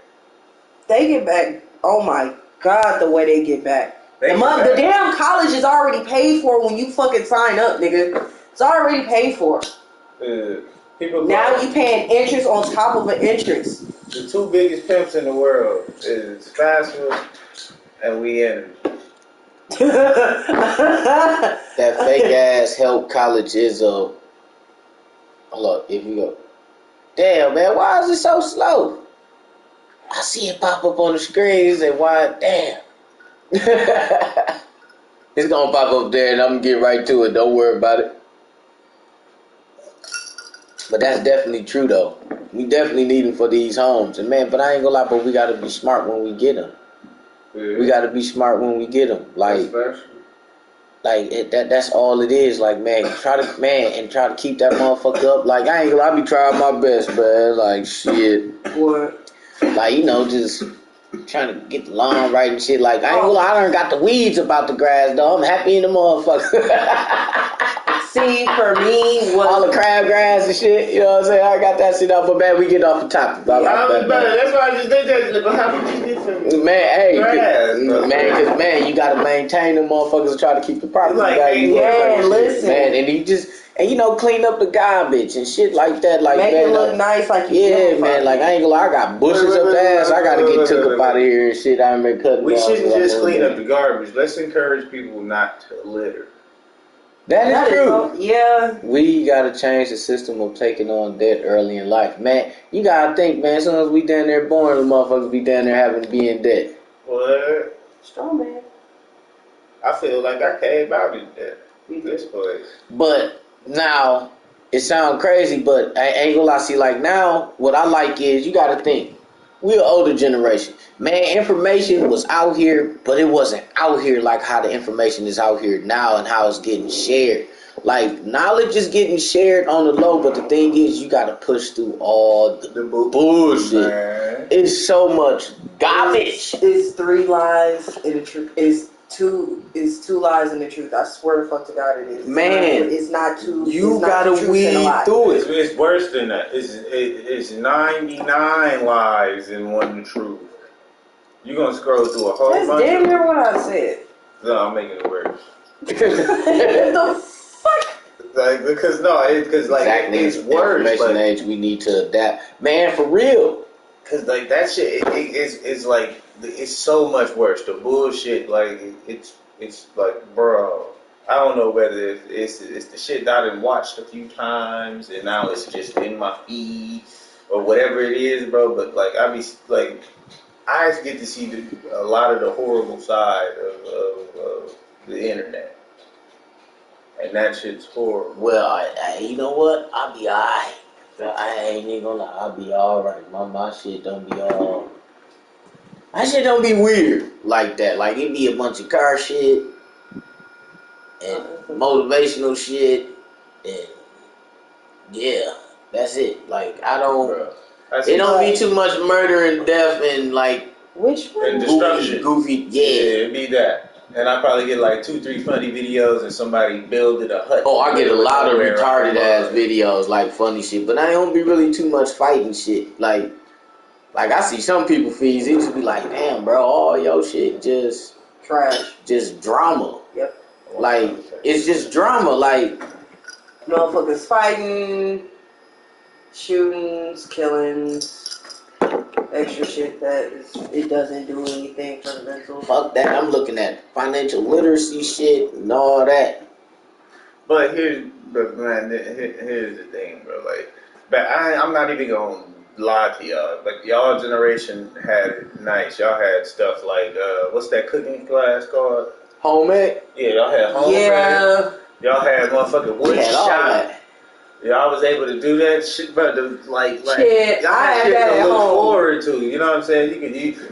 They get back. Oh my God, the way they get back. They get The back. damn college is already paid for when you fucking sign up, nigga. It's already paid for. People Now you paying interest on top of an interest. The two biggest pimps in the world is fast food and we energy. That fake ass help college is a. Look, if you go, damn man, why is it so slow? I see it pop up on the screens and why? Damn. It's gonna pop up there and I'm gonna get right to it. Don't worry about it. But that's definitely true though. We definitely need them for these homes, and man. But I ain't gonna lie, but we gotta be smart when we get them. Yeah. We gotta be smart when we get them. Like that's all it is. Like man, try to keep that motherfucker up. Like I ain't gonna lie, I be trying my best, man. Like shit. What? Like just trying to get the lawn right and shit. Like I ain't gonna lie, I done got the weeds about the grass though. I'm happy in the motherfucker. See, for me, all the crab grass and shit, you know what I'm saying? I got that shit up, but man, we get off the topic. That's why I just did that. But how would you get some man, hey, grass, man, because man, you gotta maintain them motherfuckers and try to keep the property. Like, listen, man, and you just clean up the garbage and shit like that. Like make man, it look nice, like you man. Like I ain't gonna lie, I got bushes up ass. I gotta get took up out of here and shit. I ain't been cutting. We shouldn't just clean up the garbage. Let's encourage people not to litter. That is true. Yeah. We gotta change the system of taking on debt early in life, man. You gotta think, man. As soon as we down there born, the motherfuckers be down there having to be in debt. What? Strong man. I feel like I came out in debt. This place. But now it sounds crazy, but I ain't gonna lie. See, like now, what I like is you gotta think. We're an older generation. Man, information was out here, but it wasn't out here like how the information is out here now and how it's getting shared. Like, knowledge is getting shared on the low, but the thing is, you got to push through all the bullshit. Man. It's so much garbage. It's three lies and the truth. It's two lies and the truth. I swear to fuck to God it is. Man, it's not two. You gotta weed through it. It's worse than that. It's 99 lies and one truth. You're gonna scroll through a whole bunch. That's damn near what I said. No, I'm making it worse. What the fuck? Like because exactly. It's worse. Information age, we need to adapt, man, for real. Cause like that shit, it's like it's so much worse. The bullshit, like it's like, bro. I don't know whether it's the shit that I done watched a few times and now it's just in my feed or whatever it is, bro. But like I get to see a lot of the horrible side of the internet, and that shit's horrible. Well, I you know what? I'll be alright. I ain't even gonna lie. I'll be alright. My shit don't be all. My shit don't be weird like that. Like it be a bunch of car shit and motivational shit and yeah, that's it. Like I don't. Bro, it don't be too much murder and death and like which one? And destruction. Goofy. Yeah, it'd be that. And I probably get like 2-3 funny videos and somebody builded a hut. Oh, I get a lot of retarded ass videos, like funny shit, but I don't be really too much fighting shit. Like I see some people feeds, it just be like, damn, bro, all your shit just trash, just drama. Yep. Like it's just drama. Like motherfuckers fighting, shootings, killings. Extra shit it doesn't do anything for the mental. Fuck that. I'm looking at financial literacy shit and all that. But here's the thing, bro. Like, but I'm not even gonna lie to y'all. Like, y'all generation had it nice. Y'all had stuff like what's that cooking class called? Homemade. Yeah, y'all had homemade. Yeah. Y'all had motherfucking wood shop. Y'all was able to do that shit, but like shit, y'all had shit to look forward to. You know what I'm saying?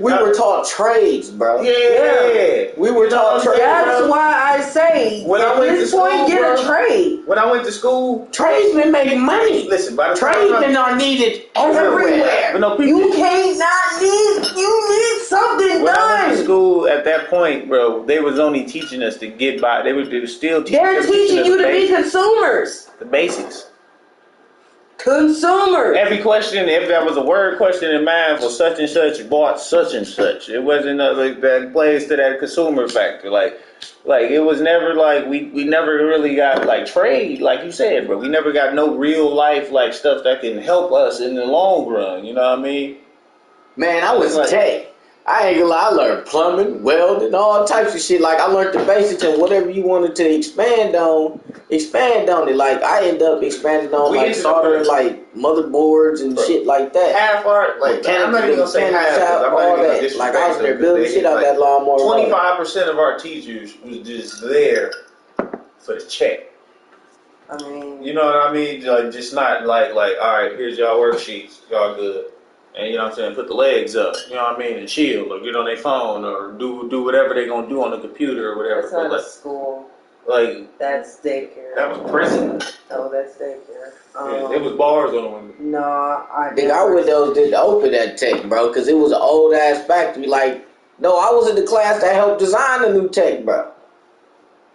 We were taught trades, bro. Yeah. We were taught trades. That's why I say at this point, get a trade. When I went to school, tradesmen make money. Listen, by the tradesmen are needed everywhere. But no, people, you can't not need. You need something when done. I went to school at that point, bro, they was only teaching us to get by. They were still teaching. They're teaching you to be consumers. The basics. Consumers. Every question, if that was a word question in math, was such and such bought such and such. It wasn't like that plays to that consumer factor. Like it was never like we never really got like trade, like you said, bro. We never got no real life like stuff that can help us in the long run. You know what I mean? Man, I was Like- tech. I ain't gonna lie, I learned plumbing, welding, all types of shit. Like, I learned the basics, and whatever you wanted to expand on it. Like, I end up expanding on, We like, ended up soldering, with- like, motherboards and shit like that. Half our like I'm not even gonna say half. 'Cause I'm not all even gonna that. disrespect Like, I was there them, building they- shit out like, that lawnmower. 25% of our teachers was just there for the check. I mean, You know what I mean? Like, just not like, all right, here's y'all worksheets, y'all good. And you know what I'm saying? Put the legs up, you know what I mean? And chill, or get on their phone, or do whatever they're going to do on the computer or whatever. that's not But a school. like, That's daycare. that was prison. Oh, that's daycare. It was bars on the window. No, I Nigga, our windows didn't open that tech, bro, because it was an old ass factory. Like, no, I was in the class that helped design the new tech, bro.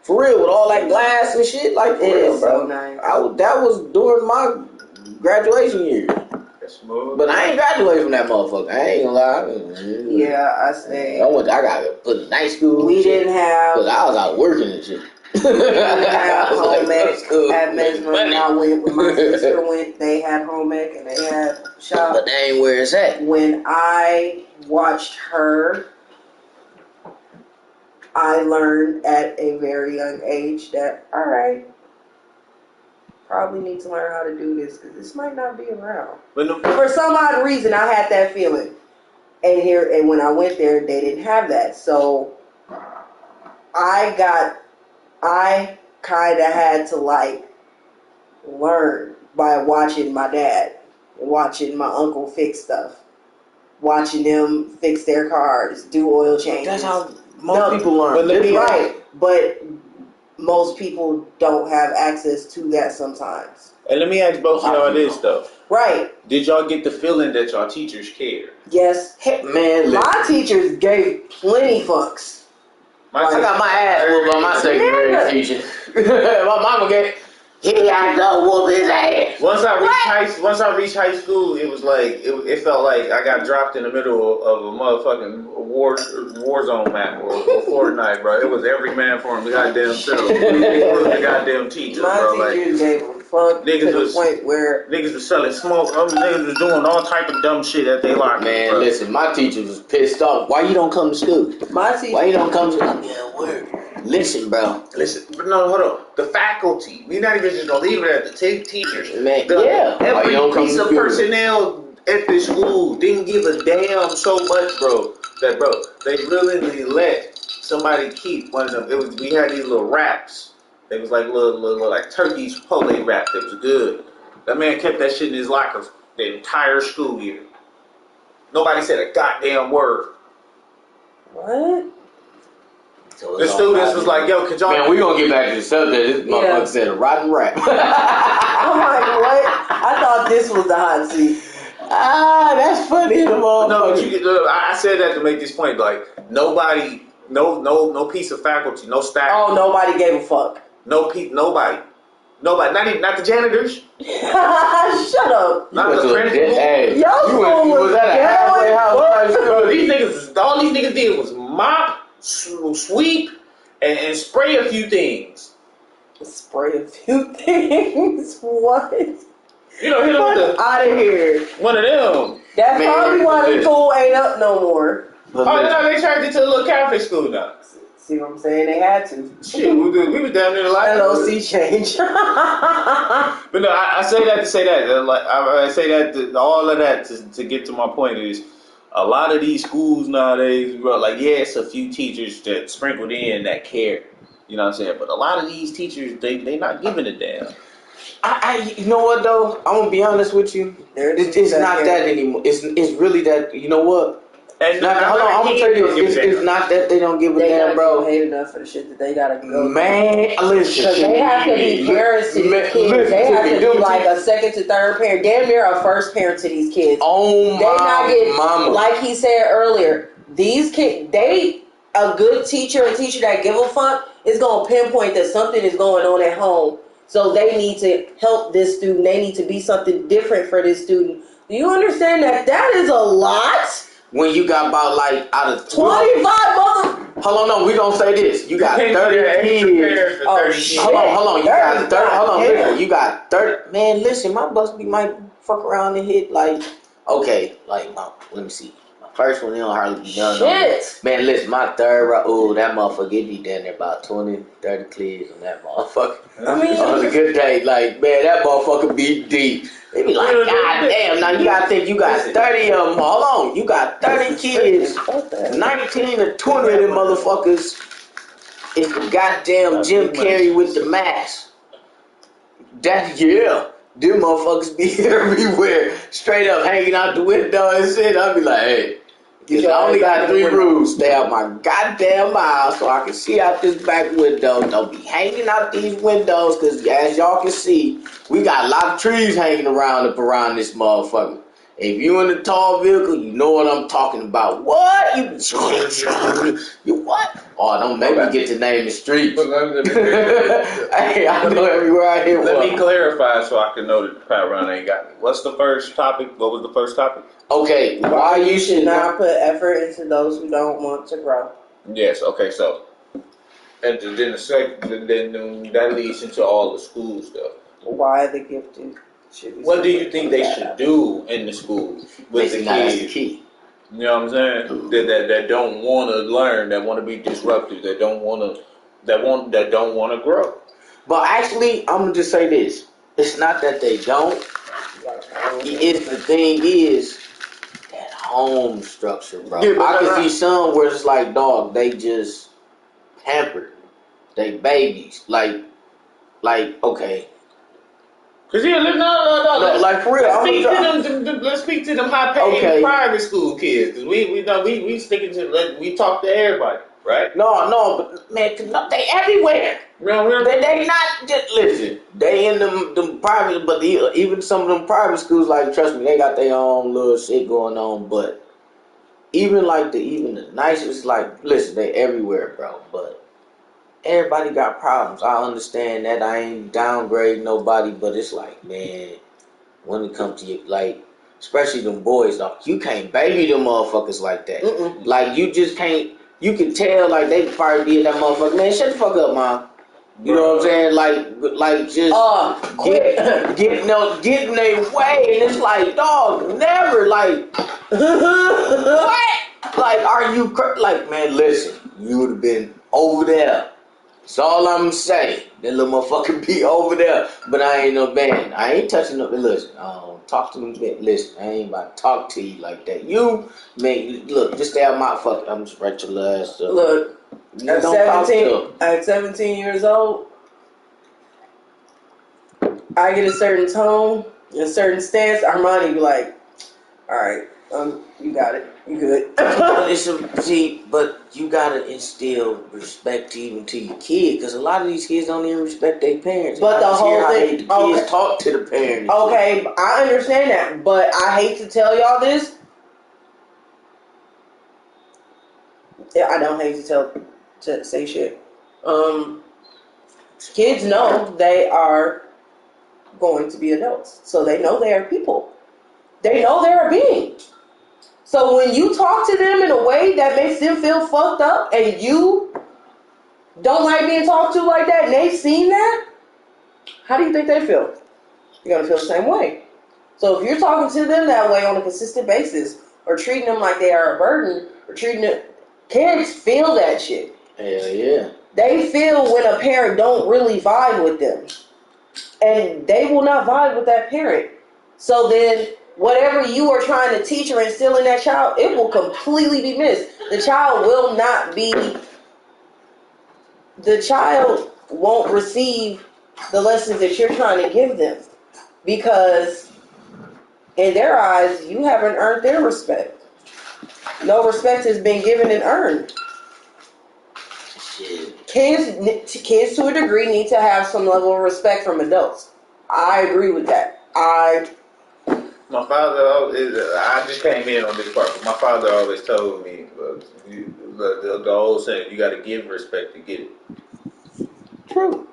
For real, with all that glass and shit, like, for It real, is bro. so nice. That was during my graduation year. That's smooth. But I ain't graduated from that motherfucker. I ain't gonna lie. Yeah, I stayed. I gotta put in night school. We didn't Because have. I was out working and shit. We didn't have I was like, home ec "Let's go." at Mesmer when I went. When my sister went, they had home ec and they had shop. But that ain't where it's at. When I watched her, I learned at a very young age that, all right, probably need to learn how to do this because this might not be around. But no, For some odd reason, I had that feeling. And when I went there, they didn't have that. So I kind of had to like learn by watching my dad, watching my uncle fix stuff, watching them fix their cars, do oil changes. That's how most people learn. But let me- Right, but most people don't have access to that sometimes. and let me ask both of y'all this, though. Right, Did y'all get the feeling that y'all teachers cared? yes. Heck, man, listen. My teachers gave plenty fucks. I got my ass whooped on my second grade Yeah. teacher. My mama gave. He got to whoop his ass. Once I reached high school, it was like it felt like I got dropped in the middle of a motherfucking war zone map or Fortnite, bro. It was every man for him, the goddamn self. The goddamn teacher, My bro. Like teachers gave a fuck Niggas to the was- point where niggas was selling smoke. Niggas was doing all type of dumb shit at they locker. Man, bro. listen, my teacher was pissed off. Why you don't come to school? my teacher. Why you don't come to school? Yeah, work. Listen, bro. Listen, but no, hold on. The faculty. We're not even just gonna leave it at the teachers. Man, The- yeah. Why Every you don't come piece to of school? personnel at the school didn't give a damn so much, bro. That they willingly let somebody keep one of them. We had these little wraps. They was like little like turkey Chipotle wrap that was good. That man kept that shit in his locker the entire school year. Nobody said a goddamn word. What? So The it's all students right. was like, yo, could y'all... Man, we gonna get back to the subject. This motherfucker Yeah. said a rotten rap. I'm like, what? I thought this was the hot seat. That's funny. The No, but motherfucker. I said that to make this point. Like, nobody, no piece of faculty, no staff, Oh, nobody gave a fuck. nobody, not the janitors, Shut up. not the principal. Hey, Y'all you was at a ghetto halfway as house fuck. type Bro, school. all these niggas did was mop, sweep, and spray a few things. Spray a few things. What? You know, hit them with Fuck out of here. one of them. That's Man, probably why the listen. school ain't up no more. But Oh, listen, no, they turned it to a little Catholic school now. See what I'm saying? They had to. Shit, we was down there like LOC change. But no, I say that to say that. Like I say that all of that to get to my point is a lot of these schools nowadays, bro. Like, yeah, it's a few teachers that sprinkled in that care. You know what I'm saying? But a lot of these teachers, they not giving a damn. you know what though? I'm gonna be honest with you. It's not that anymore. It's really that. You know what? And Hold on, I'm gonna tell you, it's not that they don't give a They damn, gotta bro. get paid enough for the shit that they gotta go. Man, listen. Because they have to be parents to these Man, kids. listen They to have me. to be like a second to third parent. Damn near a first parent to these kids. Oh They not my get, mama. like he said earlier, these kids, a good teacher, a teacher that give a fuck, is going to pinpoint that something is going on at home So they need to help this student. They need to be something different for this student. Do you understand that is a lot? When you got about like out of 25 mother. Hold on, no, we gonna say this. You got 30 kids. Oh shit. Hold on. You got 30. Hold on, damn. listen. You got 30. Man, listen, my bus be might fuck around and hit like, okay, like, let me see. My first one, they don't hardly be done. Shit. Man, listen, my third, that motherfucker, it be down there about 20, 30 kids on that motherfucker. I mean, on a good day, like, man, that motherfucker be deep. They be like, God damn, now you gotta think you got 30 of them. Hold on, you got 30 kids, 19 or 20 of them motherfuckers is the goddamn Jim Carrey with the mask. That, yeah, them motherfuckers be everywhere, straight up hanging out the window and shit. I be like, hey, I only got 3 rules. Stay out my goddamn mile so I can see out this back window. Don't be hanging out these windows, because as y'all can see, we got a lot of trees hanging around this motherfucker. If you in a tall vehicle, you know what I'm talking about. What? You what? Oh, don't make me get to name the streets. Hey, I know everywhere I hear one. Let me clarify so I can know that the Pat Run ain't got me. What's the first topic? What was the first topic? Okay, why you should not put effort into those who don't want to grow. Yes, okay, so and then the second, then that leads into all the school stuff. Why the gifted should be. What do you think they should do in the schools with the kids? Key. You know what I'm saying? That don't want to learn, that want to be disruptive, that don't want to grow. But actually, I'm gonna just say this: it's not that they don't. It's the thing is that home structure, bro. Yeah, I can see some where it's like, dog, they just pampered, they babies, like okay. Cause no. Like for real, Let's speak to them high-paid private school kids. Cause we sticking to we talk to everybody, right? No, but man, they everywhere. They not just listen. They in them private, but even some of them private schools, like trust me, they got their own little shit going on. But even like the nicest, like listen, they everywhere, bro. But everybody got problems. I understand that. I ain't downgrading nobody, but it's like, man, when it comes to you, like, especially them boys, dog, you can't baby them motherfuckers like that. Mm-mm. Like, you just can't. You can tell, like, they probably did that motherfucker. Man, shut the fuck up, mom. You know what I'm saying? Like just get in their way, and it's like, dog, never, like, what? Like, are you like, man? Listen, you would have been over there. That's all I'm saying. That little motherfucker be over there. But I ain't no man. I ain't touching no. Listen, talk to me. Listen, I ain't about to talk to you like that. You, man, look, just stay out my fuck. I'm just right your last. Look, at 17 years old, I get a certain tone, a certain stance. Armani be like, all right, you got it. You good. See, but you gotta instill respect even to your kid, because a lot of these kids don't even respect their parents. But the whole thing, the kids talk to the parents. Okay, I understand that, but I hate to tell y'all this. I don't hate to say shit. Kids know they are going to be adults, so they know they are people. They know they're a being. So when you talk to them in a way that makes them feel fucked up, and you don't like being talked to like that, and they've seen that, how do you think they feel? You're gonna feel the same way. So if you're talking to them that way on a consistent basis, or treating them like they are a burden, or treating them, kids feel that shit. Hell yeah. They feel when a parent don't really vibe with them, and they will not vibe with that parent. So then, whatever you are trying to teach or instill in that child, it will completely be missed. The child won't receive the lessons that you're trying to give them, because in their eyes, you haven't earned their respect. No respect has been given and earned. Kids to a degree need to have some level of respect from adults. I agree with that. My father, I just came in on this part, but my father always told me the old saying, you got to give respect to get it. True.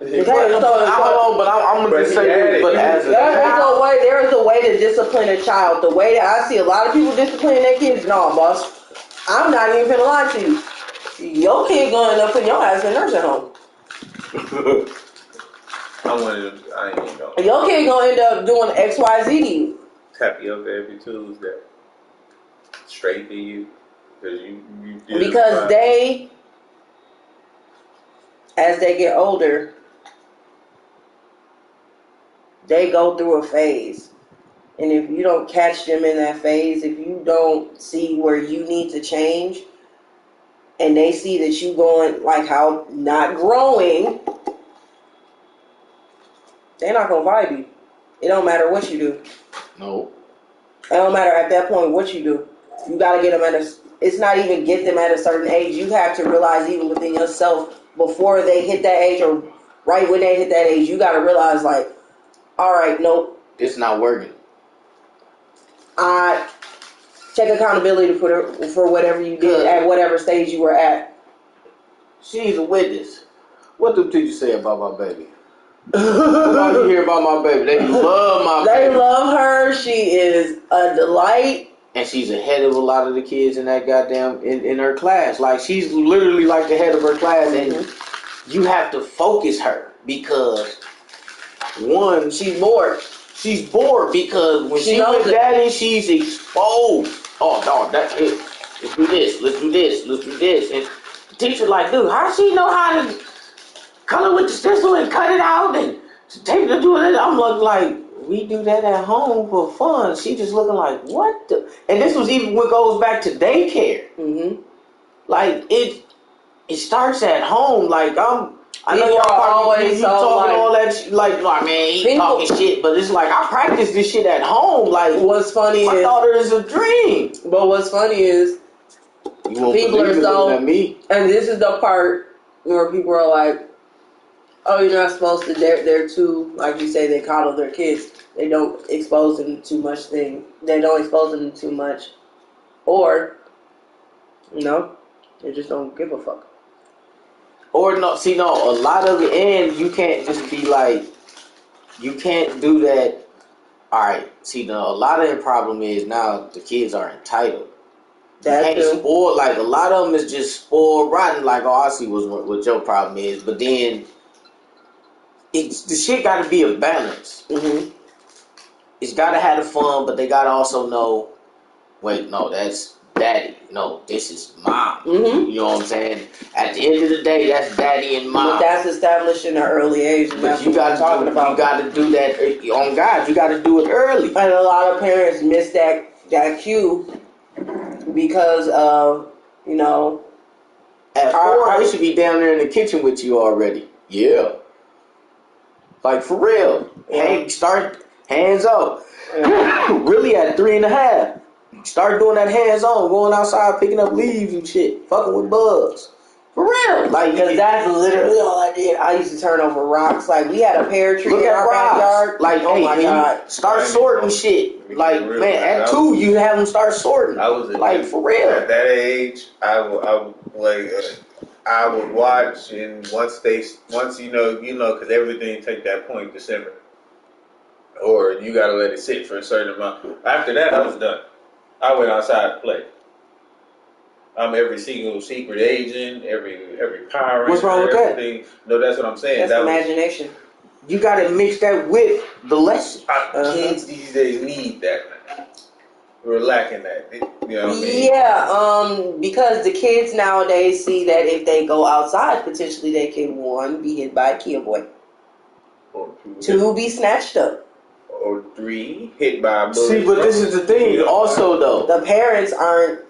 Okay, Hold on, but I'm gonna just say this. But as a child, there is a way to discipline a child. The way that I see a lot of people disciplining their kids, no, boss. I'm not even gonna lie to you. Your kid gonna end up putting your ass in a nursing home. I ain't even know. Your kid gonna end up doing XYZ to you. Tapioca every Tuesday. Straight to you. Because they, as they get older, they go through a phase. And if you don't catch them in that phase, if you don't see where you need to change, and they see that you going, like how not growing, they're not going to vibe you. It don't matter what you do. no. It don't matter at that point what you do. You got to get them it's not even get them at a certain age. You have to realize even within yourself, before they hit that age or right when they hit that age, you got to realize like, all right, nope. It's not working. I take accountability for whatever you did at whatever stage you were at. She's a witness. What do teachers say about my baby? What all you hear about my baby? They love my baby. They love her. She is a delight. And she's ahead of a lot of the kids in that goddamn, in her class. Like, she's literally like the head of her class. And you have to focus her because, one, She's bored. she's bored because when she knows with daddy, she's exposed. Oh, dog, that's it. Let's do this. Let's do this. Let's do this. And the teacher like, dude, how she know how to color with the stencil and cut it out and tape to do it? I'm looking like, we do that at home for fun. She just looking like, what the? And this was even what goes back to daycare. Mm-hmm. Like, it starts at home. Like, I know People y'all are probably always you so, talking like- all that shit, like man, he People- talking shit, but it's like I practice this shit at home. Like, What's funny my is, daughter is a dream. but what's funny is, You won't people believe are it so, looking at me. and this is the part where people are like, oh, you're not supposed to, they're too, like you say, they coddle their kids. They don't expose them to too much thing. They don't expose them to too much. Or, they just don't give a fuck. Or no, see, no, a lot of it, and you can't just be like, you can't do that. All right, see, no, a lot of the problem is now the kids are entitled. That You can't too. spoil, like a lot of them is just spoiled rotten. Like, oh, I see what your problem is, but then the shit got to be a balance. Mm-hmm. It's got to have the fun, but they got to also know, wait, no, that's daddy. No, this is mom. Mm-hmm. You know what I'm saying? At the end of the day, that's daddy and mom. But that's established in an early age. And But that's you what got I'm talking about. You got to do that on God. You got to do it early. And a lot of parents miss that cue because of, At 4, they should be down there in the kitchen with you already. Yeah. Like, for real. Yeah. Hey, start hands up. Really at 3.5. Start doing that hands on, going outside, picking up leaves and shit, fucking with bugs. For real. Like, because that's literally all I did. I used to turn over rocks. Like, we had a pear tree look in at our rocks. backyard. Like, oh hey, my God. Start sorting shit. Like, man, at 2, you have them start sorting. I was like, for real. At that age, I would watch, and once you know, because everything take that point December, or you gotta let it sit for a certain amount. After that, I was done. I went outside to play. I'm every single secret agent, every Power Ranger. What's wrong with everything. No, that's what I'm saying. That's imagination. You gotta mix that with the lesson. Kids these days need that, man. We're lacking that. You know what I mean? Yeah, because the kids nowadays see that if they go outside, potentially they can, 1, be hit by a kill boy. Or 2, be snatched up. Or 3, hit by a bullet. See, but this is the thing. Also, though, The parents aren't.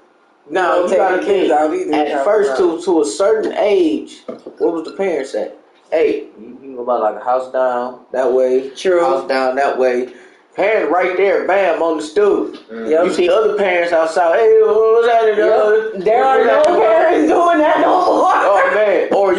now you gotta think. At first, to a certain age, what was the parents say? Hey, you know about like a house down that way, True. house down that way. Parent right there, bam, on the stoop. Yep. You see other parents outside. Hey, what's that? Yep. There are no parents doing that no more. Oh man, or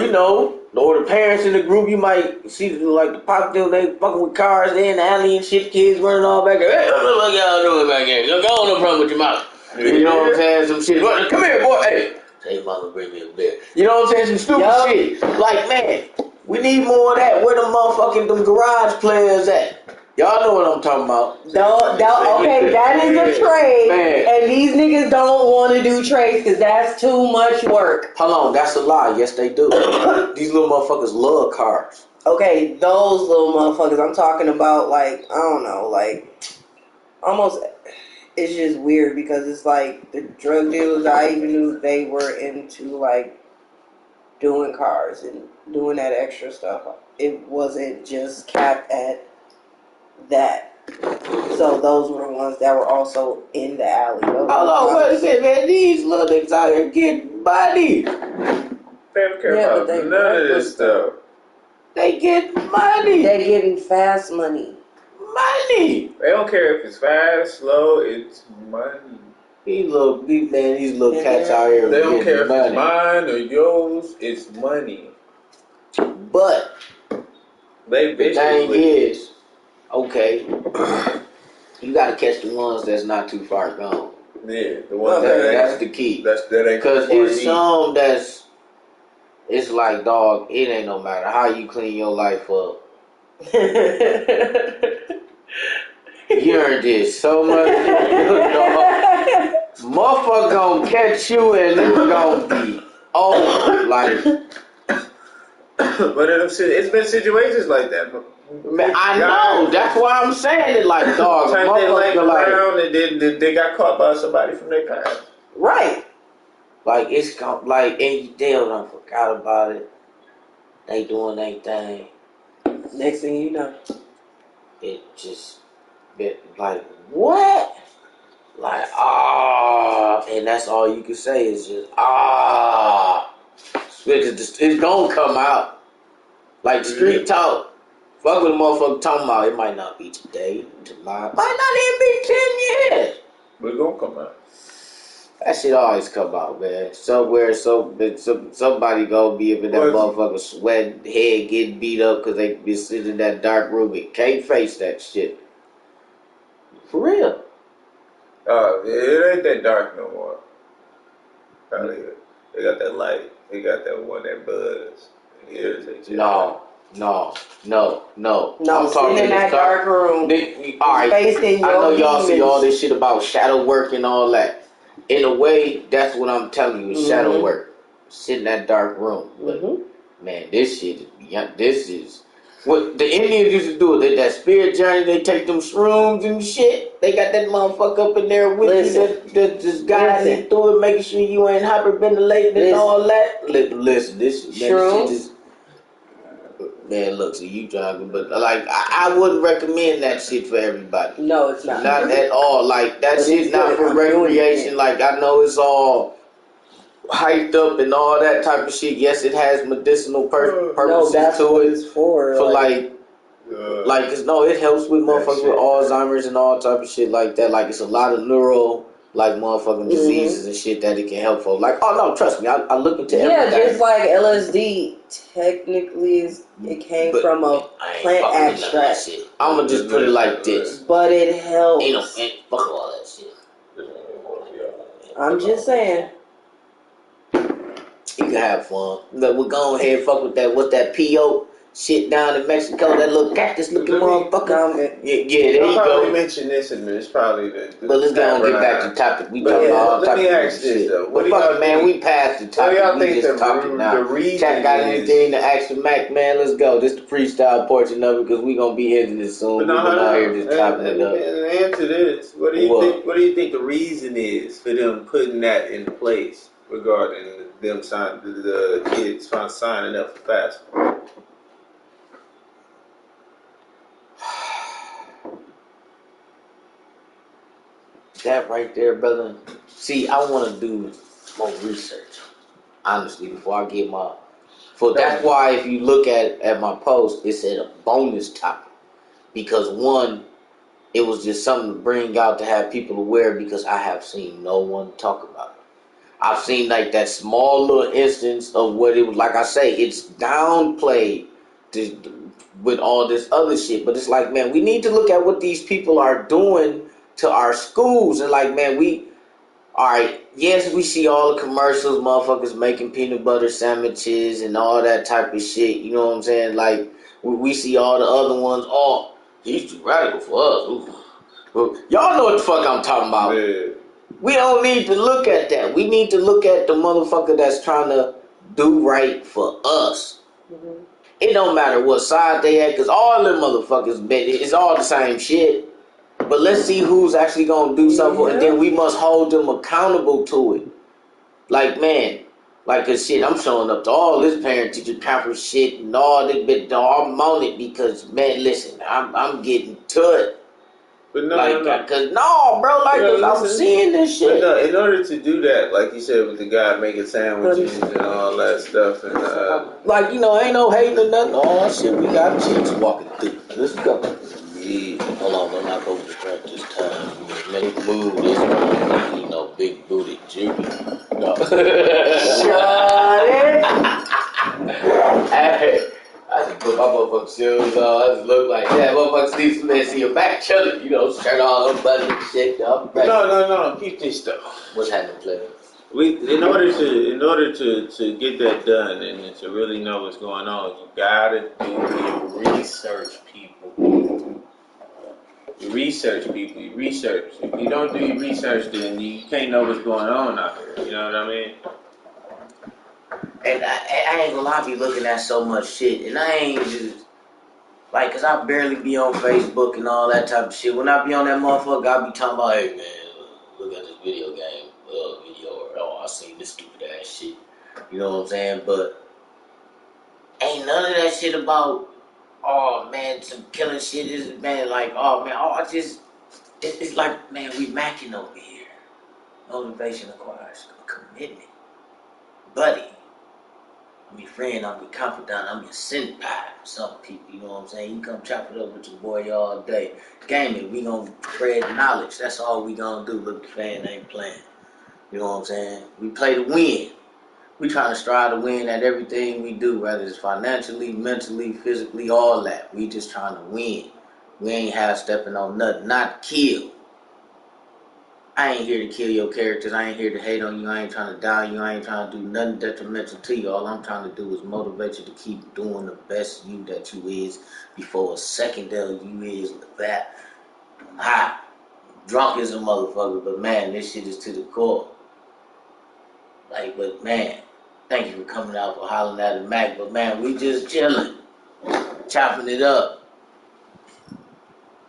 or the parents in the group, you might see like the pop deal, they fucking with cars, they in the alley and shit, kids running all back there. Hey, what y'all doing back there? Go on, no problem with your mouth. You know what I'm saying? Some shit. Come here, boy. Hey, mama, bring me a beer. You know what I'm saying? Some stupid shit. Like, man, We need more of that. Where the them garage players at? Y'all know what I'm talking about. Okay, that is a trade. Man. And these niggas don't want to do trades because that's too much work. Hold on, that's a lie. Yes, they do. These little motherfuckers love cars. Okay, those little motherfuckers. I'm talking about, like, I don't know, like, almost, it's just weird because it's like the drug dealers, I even knew they were into, like, doing cars and doing that extra stuff. It wasn't just capped at that. So those were the ones that were also in the alley. Hold on, wait a minute, man. These little niggas out here getting money. They don't care about none of this stuff. They get money. They're getting fast money. Money. They don't care if it's fast, slow, it's money. These little cats out here. They don't care if money. it's mine or yours, it's money. But They the thing is, okay, you gotta catch the ones that's not too far gone. Yeah, the ones that's the key. That ain't because it's some that's. It's like, dog, it ain't no matter how you clean your life up. You earned this so much, dog. Motherfucker gonna catch you and it's gonna be over. Like, but it's been situations like that. Man, I know. That's why I'm saying it. Like, dog, turned their life around like, and they got caught by somebody from their past. Right. Like, it's like, and you still done forgot about it. They doing their thing. Next thing you know, it just been like, what? Like, and that's all you can say is just because it's gonna come out. Like street talk. Fuck with a motherfucker talking about, it might not be today, tomorrow, might not even be 10 years. But it's gonna come out. That shit always come out, man. Somewhere, somebody gonna be up in that motherfucker sweating, head getting beat up because they been sitting in that dark room and can't face that shit. For real. It ain't that dark no more. They got that light. They got that one that buzz. No. I'm talking in that dark room. Alright, I know y'all see all this shit about shadow work and all that. In a way, that's what I'm telling you, is shadow work. Sit in that dark room. But, man, this shit is what the Indians used to do. They that spirit journey, they take them shrooms and shit. They got that motherfucker up in there with you that just guiding you through it, making sure you ain't hyperventilating and all that. Listen, this shit is. Man, look, so you driving, but like I wouldn't recommend that shit for everybody. No, it's not. Not at all. Like that shit not for recreation. Like I know it's all hyped up and all that type of shit. Yes, it has medicinal purposes to it. It's for like, cause no, it helps with motherfuckers with Alzheimer's and all type of shit like that. Like it's a lot of neural. Like motherfucking diseases and shit that it can help for. Like, oh no, trust me, I look into everything. Yeah, just like LSD, technically it came from a plant extract. I'm gonna just put it like this. But it helps. Ain't fuck all that shit. I'm just saying. You can have fun. But we're going ahead and fuck with that. What's that PO shit down in Mexico? That little cactus looking motherfucker. Yeah, there you go. I'll probably mention this and it's probably the but let's go and get back to the topic. We talking about all type of ask this shit. Though. What do y'all man, we passed the topic. What do y'all we think just talking now. The reason Chat got anything to ask for Mac, man? Let's go. This the freestyle portion of it because we gonna be hitting this soon. We're gonna hear this chopping it up. Answer this. What do you think? What do you think the reason is for them putting that in place regarding them the kids signing up for fast? That right there, brother. See, I want to do more research, honestly, before I get my. That's why if you look at my post, it said a bonus topic because one, it was just something to bring out to have people aware because I have seen no one talk about it. I've seen like that small little instance of what it was. Like I say, it's downplayed with all this other shit. But it's like, man, we need to look at what these people are doing to our schools. And like, man, Alright, yes, we see all the commercials, motherfuckers making peanut butter sandwiches and all that type of shit. You know what I'm saying? Like, we see all the other ones. Oh, he's too radical for us. Ooh. Y'all know what the fuck I'm talking about. Yeah. We don't need to look at that. We need to look at the motherfucker that's trying to do right for us. Mm-hmm. It don't matter what side they at, because all them motherfuckers, it's all the same shit. But let's see who's actually going to do something, and then we must hold them accountable to it. Like, man, like, cause shit, I'm showing up to all this parent-teacher conference shit and all this bit, I'm on it because, man, listen, I'm getting to it. But no, Like, no. cause no, bro, like, cause I'm seeing this shit. But no, in order to do that, like you said, with the guy making sandwiches and all that stuff, and like, you know, ain't no hating or nothing. Oh shit, we got chicks walking through. Let's go. Yeah, hold on, I'm not gonna distract this time. Make move this one. You know, big booty Judy. No. Shut it. Hey, I just put my motherfucking shoes on. I just look like that. Motherfuckers need some man see your back chilling. You know, shirt all unbuttoned and shit. no, keep this stuff. What's happening, player? In order to get that done and to really know what's going on, you gotta do your research, people. You research. If you don't do your research, then you can't know what's going on out here. You know what I mean? And I ain't gonna lie, I be looking at so much shit, and I ain't just like, cause I barely be on Facebook and all that type of shit. When I be on that motherfucker, I be talking about, hey man, look at this video game video, or oh, I seen this stupid ass shit. You know what I'm saying? But ain't none of that shit about, oh man, some killing shit is, man, like, oh man, oh, it's like, man, we macking over here. Motivation requires commitment. Buddy, I'm your friend, I'm your confidant, I'm your senpai. Some people, you know what I'm saying? You come chop it up with your boy all day. Gaming, we gonna spread knowledge. That's all we gonna do. Look, the fan ain't playing. You know what I'm saying? We play to win. We trying to strive to win at everything we do, whether it's financially, mentally, physically, all that. We just trying to win. We ain't half-stepping on nothing, not kill. I ain't here to kill your characters. I ain't here to hate on you. I ain't trying to die you. I ain't trying to do nothing detrimental to you. All I'm trying to do is motivate you to keep doing the best you that you is before a secondary you is that. I'm high. Drunk as a motherfucker, but man, this shit is to the core. Like, but man, thank you for coming out for hollering at the Mac. But man, we just chilling, chopping it up.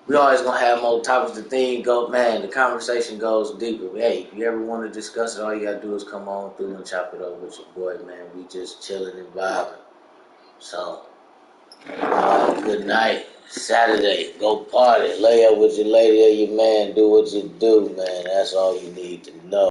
We always gonna have more topics. The thing go, man. The conversation goes deeper. Hey, if you ever want to discuss it, all you gotta do is come on through and chop it up with your boy, man. We just chilling and vibing. So, good night. Saturday, go party, lay up with your lady or your man, do what you do, man. That's all you need to know.